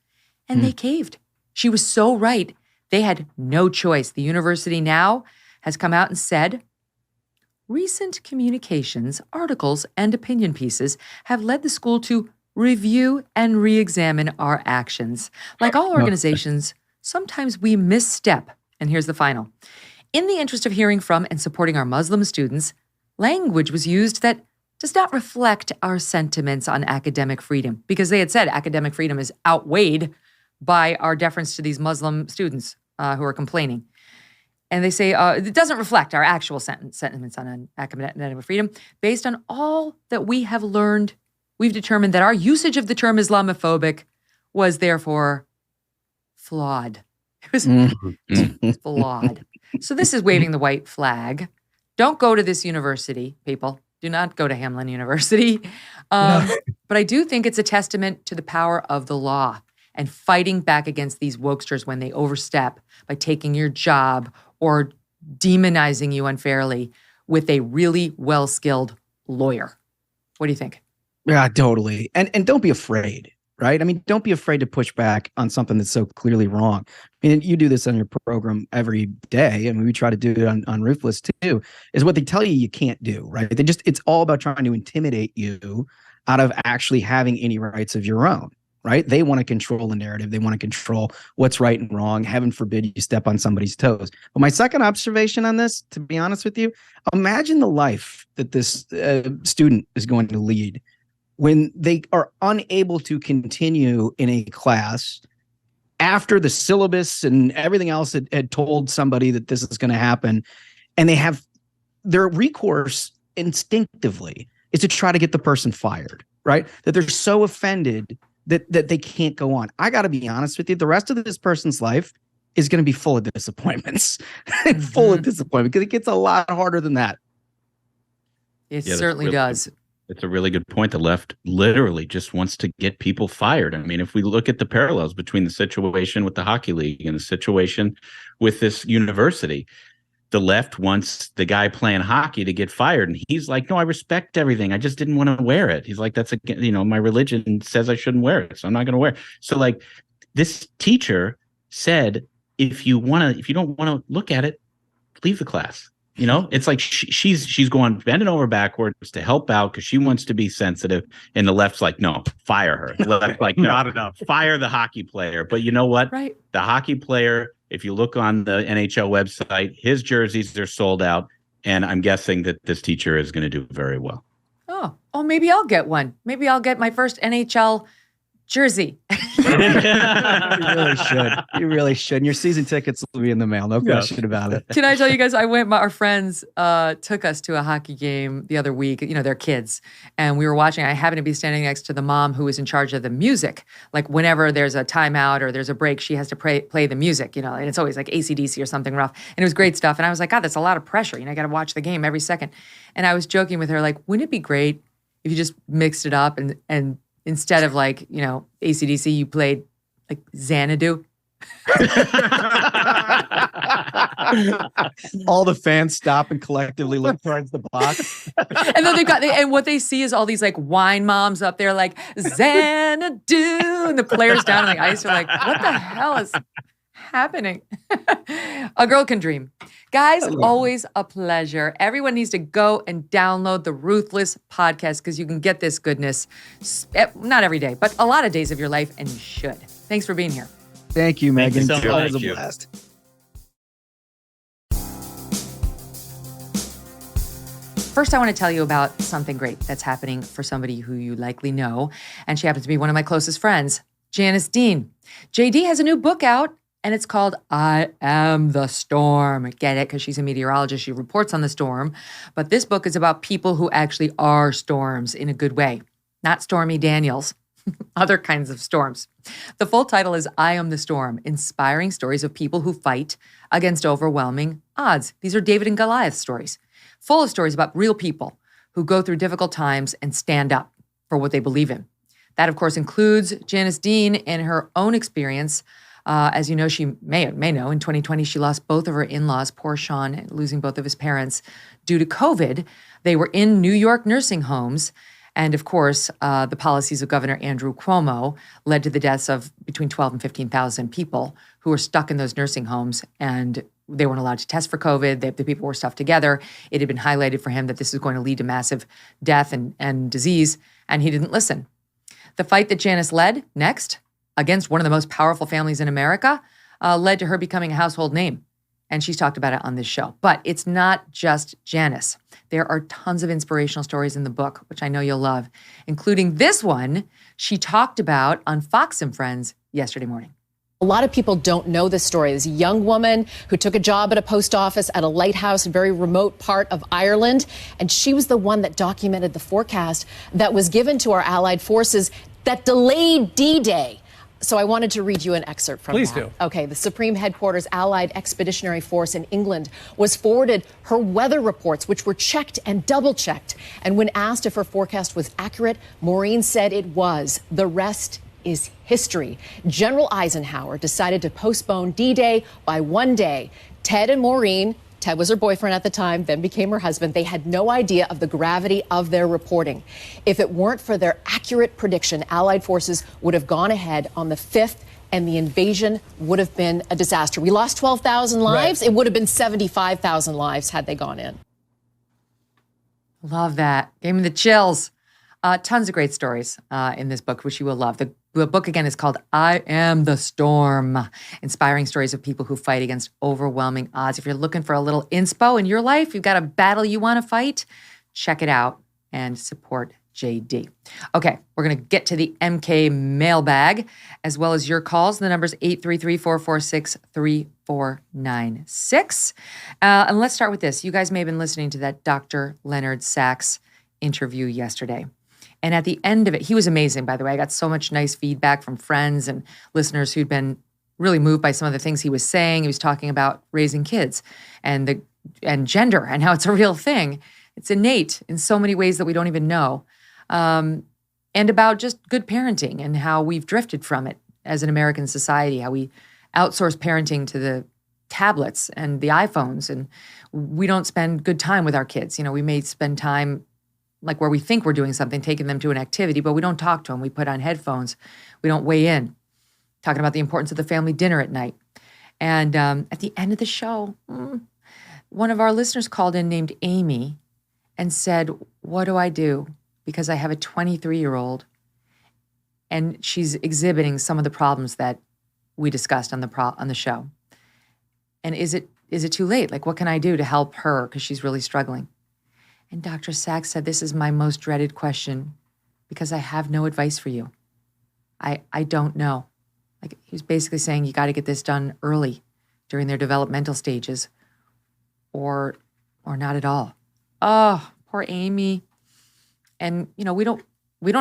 And they caved. She was so right. They had no choice. The university now has come out and said, recent communications, articles, and opinion pieces have led the school to review and re-examine our actions. Like all organizations, sometimes we misstep. And here's the final. In the interest of hearing from and supporting our Muslim students, language was used that does not reflect our sentiments on academic freedom, because they had said academic freedom is outweighed by our deference to these Muslim students who are complaining. And they say it doesn't reflect our actual sentiments on academic freedom. Based on all that we have learned, we've determined that our usage of the term Islamophobic was therefore flawed. It was flawed. So this is waving the white flag. Don't go to this university, people. Do not go to Hamlin University. But I do think it's a testament to the power of the law and fighting back against these wokesters when they overstep by taking your job or demonizing you unfairly with a really well-skilled lawyer. What do you think? Yeah, totally. And don't be afraid, right? I mean, don't be afraid to push back on something that's so clearly wrong. I mean, you do this on your program every day, and we try to do it on Ruthless too, is what they tell you can't do, right? It's all about trying to intimidate you out of actually having any rights of your own, right? They want to control the narrative. They want to control what's right and wrong. Heaven forbid you step on somebody's toes. But my second observation on this, to be honest with you, imagine the life that this student is going to lead when they are unable to continue in a class after the syllabus and everything else had told somebody that this is going to happen, and they have their recourse instinctively is to try to get the person fired, right? That they're so offended that they can't go on. I got to be honest with you. The rest of this person's life is going to be full of disappointments, full of disappointment, because it gets a lot harder than that. It certainly does. It's a really good point. The left literally just wants to get people fired. I mean, if we look at the parallels between the situation with the hockey league and the situation with this university, the left wants the guy playing hockey to get fired. And he's like, no, I respect everything. I just didn't want to wear it. He's like, that's, my religion says I shouldn't wear it, so I'm not going to wear it. So like this teacher said, if you don't want to look at it, leave the class. It's like she's going bending over backwards to help out because she wants to be sensitive, and the left's like, no, fire her. The left's like, no, not enough. Fire the hockey player. But you know what? Right. The hockey player, if you look on the NHL website, his jerseys are sold out, and I'm guessing that this teacher is going to do very well. Oh, maybe I'll get one. Maybe I'll get my first NHL jersey. You really should. You really should. And your season tickets will be in the mail. No question about it. Can I tell you guys, our friends took us to a hockey game the other week. They're kids. And we were watching. I happened to be standing next to the mom who was in charge of the music. Like whenever there's a timeout or there's a break, she has to play the music, and it's always like AC/DC or something rough. And it was great stuff. And I was like, God, that's a lot of pressure. I got to watch the game every second. And I was joking with her, like, wouldn't it be great if you just mixed it up and instead of AC/DC, you played like Xanadu. All the fans stop and collectively look towards the box. And then and what they see is all these like wine moms up there like Xanadu, and the players down on the ice are like, what the hell is happening? A girl can dream. Guys, always a pleasure. Everyone needs to go and download the Ruthless podcast because you can get this goodness not every day, but a lot of days of your life, and you should. Thanks for being here. Thank you, Megyn. Thank you so much. It was a blast. First, I want to tell you about something great that's happening for somebody who you likely know, and she happens to be one of my closest friends, Janice Dean. JD has a new book out, and it's called I Am the Storm. Get it? Because she's a meteorologist. She reports on the storm. But this book is about people who actually are storms in a good way, not Stormy Daniels, other kinds of storms. The full title is I Am the Storm, Inspiring Stories of People Who Fight Against Overwhelming Odds. These are David and Goliath stories, full of stories about real people who go through difficult times and stand up for what they believe in. That, of course, includes Janice Dean and her own experience. As you know, she may know, in 2020, she lost both of her in-laws, poor Sean, losing both of his parents due to COVID. They were in New York nursing homes. And of course, the policies of Governor Andrew Cuomo led to the deaths of between 12 and 15,000 people who were stuck in those nursing homes. And they weren't allowed to test for COVID. The people were stuffed together. It had been highlighted for him that this is going to lead to massive death and disease. And he didn't listen. The fight that Janice led next, against one of the most powerful families in America, led to her becoming a household name. And she's talked about it on this show. But it's not just Janice. There are tons of inspirational stories in the book, which I know you'll love, including this one she talked about on Fox and Friends yesterday morning. A lot of people don't know this story. This young woman who took a job at a post office at a lighthouse, a very remote part of Ireland, and she was the one that documented the forecast that was given to our allied forces that delayed D-Day. So I wanted to read you an excerpt from Please that. do. Okay, the Supreme Headquarters Allied Expeditionary Force in England was forwarded her weather reports, which were checked and double-checked. And when asked if her forecast was accurate, Maureen said it was. The rest is history. General Eisenhower decided to postpone D-Day by 1 day. Ted and Maureen, Ted was her boyfriend at the time, then became her husband. They had no idea of the gravity of their reporting. If it weren't for their accurate prediction, Allied forces would have gone ahead on the 5th, and the invasion would have been a disaster. We lost 12,000 lives. Right. It would have been 75,000 lives had they gone in. Love that. Gave me the chills. Tons of great stories in this book, which you will love. The book, again, is called I Am the Storm, Inspiring Stories of People Who Fight Against Overwhelming Odds. If you're looking for a little inspo in your life, you've got a battle you want to fight, check it out and support JD. Okay, we're going to get to the MK Mailbag, as well as your calls. The number's 833-446-3496. And let's start with this. You guys may have been listening to that Dr. Leonard Sachs interview yesterday. And at the end of it, he was amazing, by the way. I got so much nice feedback from friends and listeners who'd been really moved by some of the things he was saying. He was talking about raising kids and gender and how it's a real thing. It's innate in so many ways that we don't even know. And about just good parenting and how we've drifted from it as an American society, how we outsource parenting to the tablets and the iPhones, and we don't spend good time with our kids. You know, we may spend time like where we think we're doing something, taking them to an activity, but we don't talk to them. We put on headphones. We don't weigh in, talking about the importance of the family dinner at night. And at the end of the show, one of our listeners called in named Amy and said, what do I do? Because I have a 23-year-old and she's exhibiting some of the problems that we discussed on the show. And is it too late? Like, what can I do to help her? Because she's really struggling. And Dr. Sachs said, this is my most dreaded question because I have no advice for you. I don't know. Like, he was basically saying, you got to get this done early during their developmental stages or not at all. Oh, poor Amy. And, you know, we don't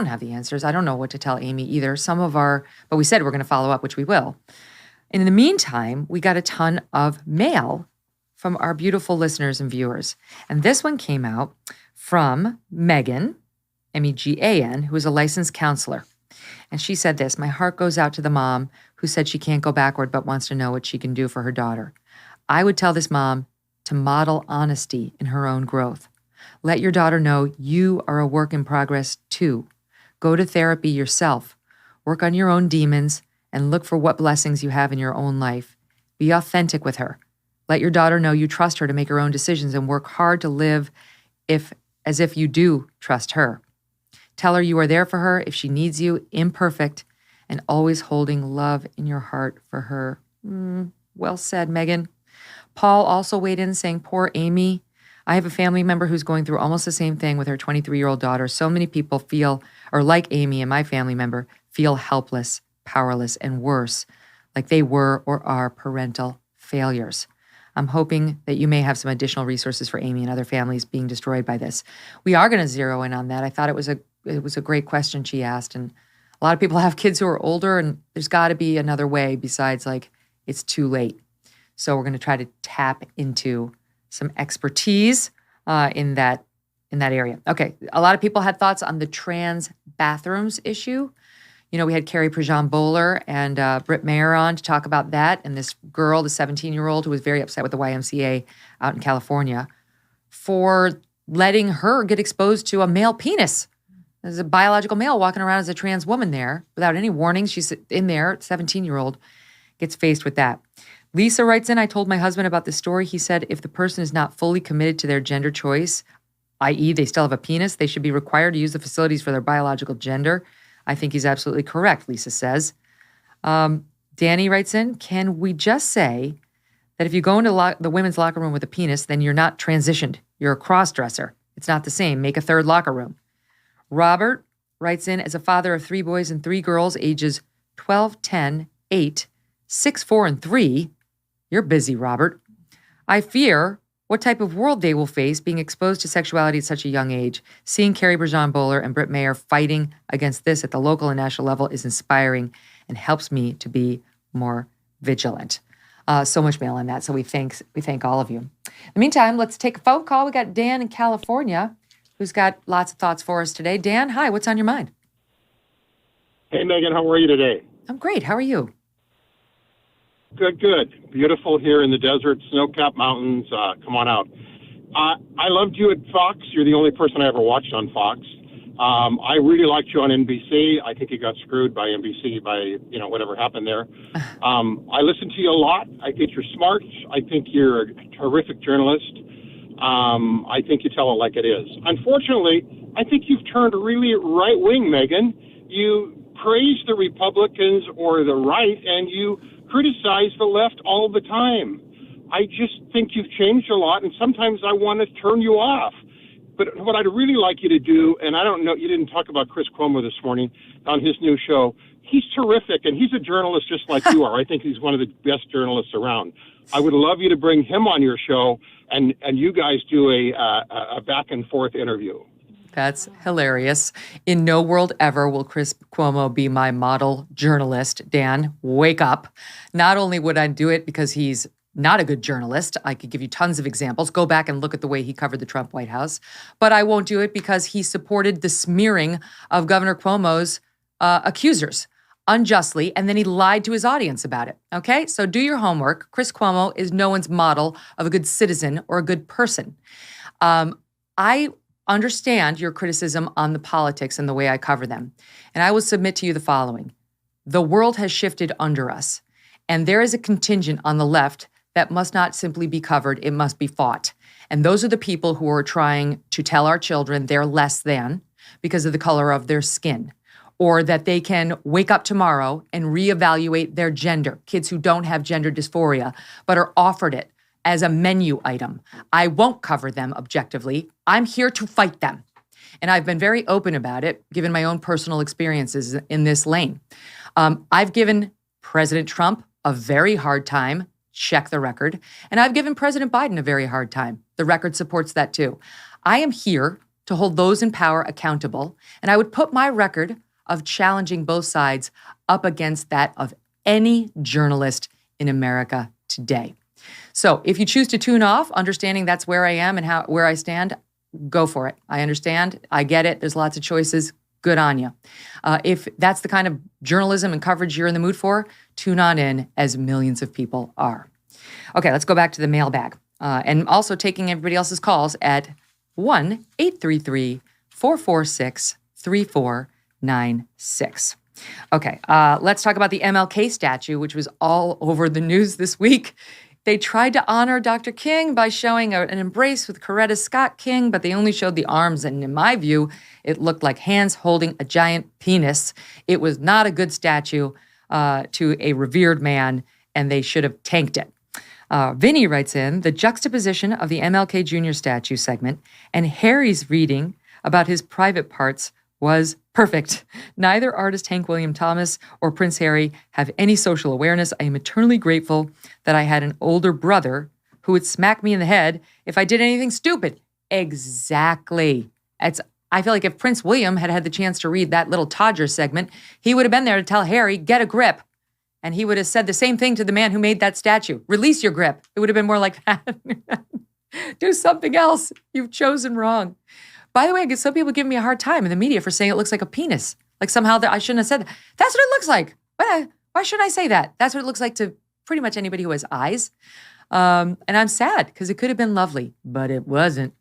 have the answers. I don't know what to tell Amy either. But we said we're going to follow up, which we will. And in the meantime, we got a ton of mail from our beautiful listeners and viewers. And this one came out from Megyn, Megan, who is a licensed counselor. And she said this, my heart goes out to the mom who said she can't go backward but wants to know what she can do for her daughter. I would tell this mom to model honesty in her own growth. Let your daughter know you are a work in progress too. Go to therapy yourself. Work on your own demons and look for what blessings you have in your own life. Be authentic with her. Let your daughter know you trust her to make her own decisions and work hard to live as if you do trust her. Tell her you are there for her if she needs you, imperfect, and always holding love in your heart for her. Well said, Megyn. Paul also weighed in saying, poor Amy. I have a family member who's going through almost the same thing with her 23-year-old daughter. So many people feel, or like Amy and my family member, feel helpless, powerless, and worse, like they were or are parental failures. I'm hoping that you may have some additional resources for Amy and other families being destroyed by this. We are going to zero in on that. I thought it was a great question she asked, and a lot of people have kids who are older, and there's got to be another way besides like it's too late. So we're going to try to tap into some expertise in that area. Okay, a lot of people had thoughts on the trans bathrooms issue. You know, we had Carrie Prejean-Bowler and Britt Mayer on to talk about that, and this girl, the 17-year-old, who was very upset with the YMCA out in California for letting her get exposed to a male penis. There's a biological male walking around as a trans woman there without any warning. She's in there, 17-year-old, gets faced with that. Lisa writes in, I told my husband about this story. He said if the person is not fully committed to their gender choice, i.e. they still have a penis, they should be required to use the facilities for their biological gender. I think he's absolutely correct, Lisa says. Danny writes in, can we just say that if you go into the women's locker room with a penis, then you're not transitioned. You're a cross-dresser. It's not the same. Make a third locker room. Robert writes in, as a father of 3 boys and 3 girls, ages 12, 10, 8, 6, 4, and 3, you're busy, Robert. I fear what type of world they will face being exposed to sexuality at such a young age. Seeing Carrie Prejean-Bowler and Britt Mayer fighting against this at the local and national level is inspiring and helps me to be more vigilant. So much mail on that, so we thank all of you. In the meantime, let's take a phone call. We got Dan in California, who's got lots of thoughts for us today. Dan, hi, what's on your mind? Hey, Megyn, how are you today? I'm great. How are you? Good, good. Beautiful here in the desert, snow-capped mountains. Come on out. I loved you at Fox. You're the only person I ever watched on Fox. I really liked you on NBC. I think you got screwed by NBC by, whatever happened there. I listen to you a lot. I think you're smart. I think you're a terrific journalist. I think you tell it like it is. Unfortunately, I think you've turned really right-wing, Megyn. You praise the Republicans or the right, and you criticize the left all the time. I just think you've changed a lot, and sometimes I want to turn you off. But what I'd really like you to do, and I don't know, you didn't talk about Chris Cuomo this morning on his new show. He's terrific, and he's a journalist just like you are. I think he's one of the best journalists around. I would love you to bring him on your show, and you guys do a back-and-forth interview. That's hilarious. In no world ever will Chris Cuomo be my model journalist. Dan, wake up. Not only would I do it because he's not a good journalist, I could give you tons of examples. Go back and look at the way he covered the Trump White House. But I won't do it because he supported the smearing of Governor Cuomo's accusers unjustly, and then he lied to his audience about it. Okay? So do your homework. Chris Cuomo is no one's model of a good citizen or a good person. I understand your criticism on the politics and the way I cover them. And I will submit to you the following. The world has shifted under us, and there is a contingent on the left that must not simply be covered, it must be fought. And those are the people who are trying to tell our children they're less than because of the color of their skin, or that they can wake up tomorrow and reevaluate their gender. Kids who don't have gender dysphoria, but are offered it as a menu item. I won't cover them objectively. I'm here to fight them. And I've been very open about it, given my own personal experiences in this lane. I've given President Trump a very hard time, check the record, and I've given President Biden a very hard time. The record supports that too. I am here to hold those in power accountable, and I would put my record of challenging both sides up against that of any journalist in America today. So if you choose to tune off, understanding that's where I am and where I stand, go for it. I understand. I get it. There's lots of choices. Good on you. If that's the kind of journalism and coverage you're in the mood for, tune on in, as millions of people are. Okay, let's go back to the mailbag. And also taking everybody else's calls at 1-833-446-3496. Okay, let's talk about the MLK statue, which was all over the news this week. They tried to honor Dr. King by showing an embrace with Coretta Scott King, but they only showed the arms, and in my view, it looked like hands holding a giant penis. It was not a good statue to a revered man, and they should have tanked it. Vinny writes in, the juxtaposition of the MLK Jr. statue segment and Harry's reading about his private parts was perfect. Neither artist Hank William Thomas or Prince Harry have any social awareness. I am eternally grateful that I had an older brother who would smack me in the head if I did anything stupid. Exactly. I feel like if Prince William had had the chance to read that little Todger segment, he would have been there to tell Harry, get a grip. And he would have said the same thing to the man who made that statue. Release your grip. It would have been more like that. Do something else. You've chosen wrong. By the way, I guess some people give me a hard time in the media for saying it looks like a penis. Like somehow that I shouldn't have said that. That's what it looks like. Why should I say that? That's what it looks like to pretty much anybody who has eyes. And I'm sad because it could have been lovely, but it wasn't.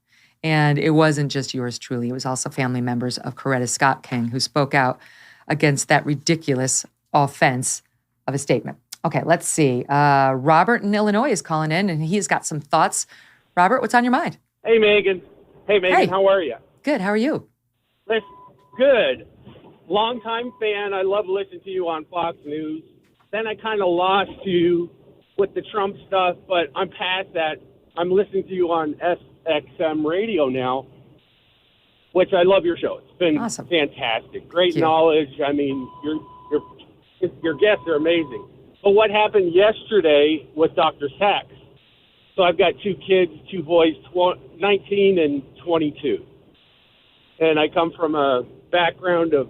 And it wasn't just yours truly. It was also family members of Coretta Scott King who spoke out against that ridiculous offense of a statement. Okay, let's see. Robert in Illinois is calling in, and he's got some thoughts. Robert, what's on your mind? Hey, Megyn. Hey. How are you? Good. How are you? Good. Longtime fan. I love listening to you on Fox News. Then I kind of lost you with the Trump stuff, but I'm past that. I'm listening to you on SXM radio now, which I love your show. It's been awesome. Fantastic. Great knowledge. I mean, your guests are amazing. But what happened yesterday with Dr. Sachs? So I've got two kids, two boys, 19 and 22. And I come from a background of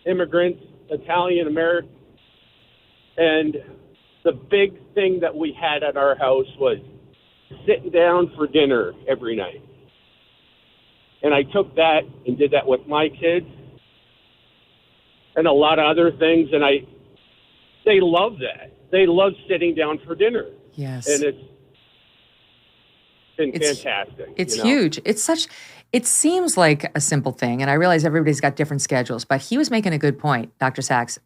immigrants, Italian American. And the big thing that we had at our house was sitting down for dinner every night. And I took that and did that with my kids and a lot of other things. And they love that. They love sitting down for dinner. Yes. And it's been fantastic. It's huge. It seems like a simple thing. And I realize everybody's got different schedules, but he was making a good point, Dr. Sachs.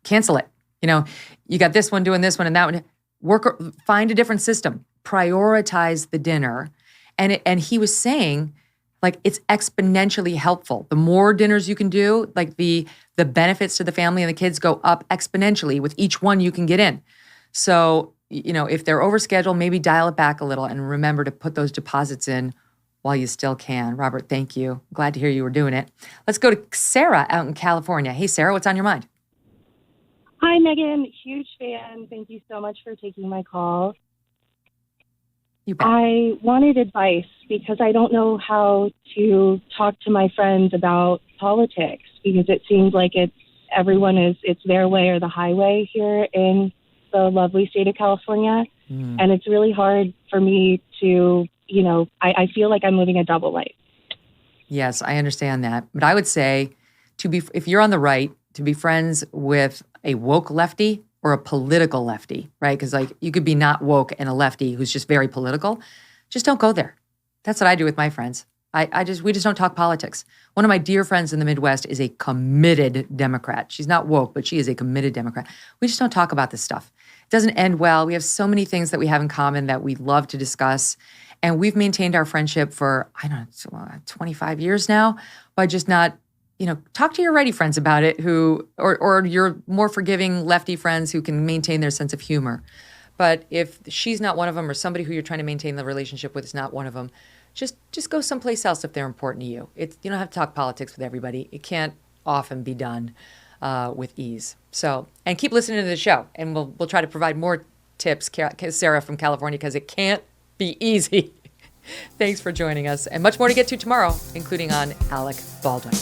Cancel it. You got this one doing this one and that one. Find a different system. Prioritize the dinner. And he was saying, like, it's exponentially helpful. The more dinners you can do, like the benefits to the family and the kids go up exponentially with each one you can get in. So, if they're overscheduled, maybe dial it back a little and remember to put those deposits in while you still can. Robert, thank you. Glad to hear you were doing it. Let's go to Sarah out in California. Hey, Sarah, what's on your mind? Hi, Megyn. Huge fan. Thank you so much for taking my call. You bet. I wanted advice because I don't know how to talk to my friends about politics because it seems like it's their way or the highway here in the lovely state of California. And it's really hard for me to, I feel like I'm living a double life. Yes, I understand that. But I would say if you're on the right, to be friends with a woke lefty or a political lefty, right? Because you could be not woke and a lefty who's just very political. Just don't go there. That's what I do with my friends. We just don't talk politics. One of my dear friends in the Midwest is a committed Democrat. She's not woke, but she is a committed Democrat. We just don't talk about this stuff. It doesn't end well. We have so many things that we have in common that we love to discuss. And we've maintained our friendship for, 25 years now by just not, talk to your righty friends about it or your more forgiving lefty friends who can maintain their sense of humor. But if she's not one of them or somebody who you're trying to maintain the relationship with is not one of them, just go someplace else if they're important to you. You don't have to talk politics with everybody. It can't often be done with ease. So, and keep listening to the show, and we'll try to provide more tips, Sarah from California, because it can't be easy. Thanks for joining us, and much more to get to tomorrow, including on Alec Baldwin.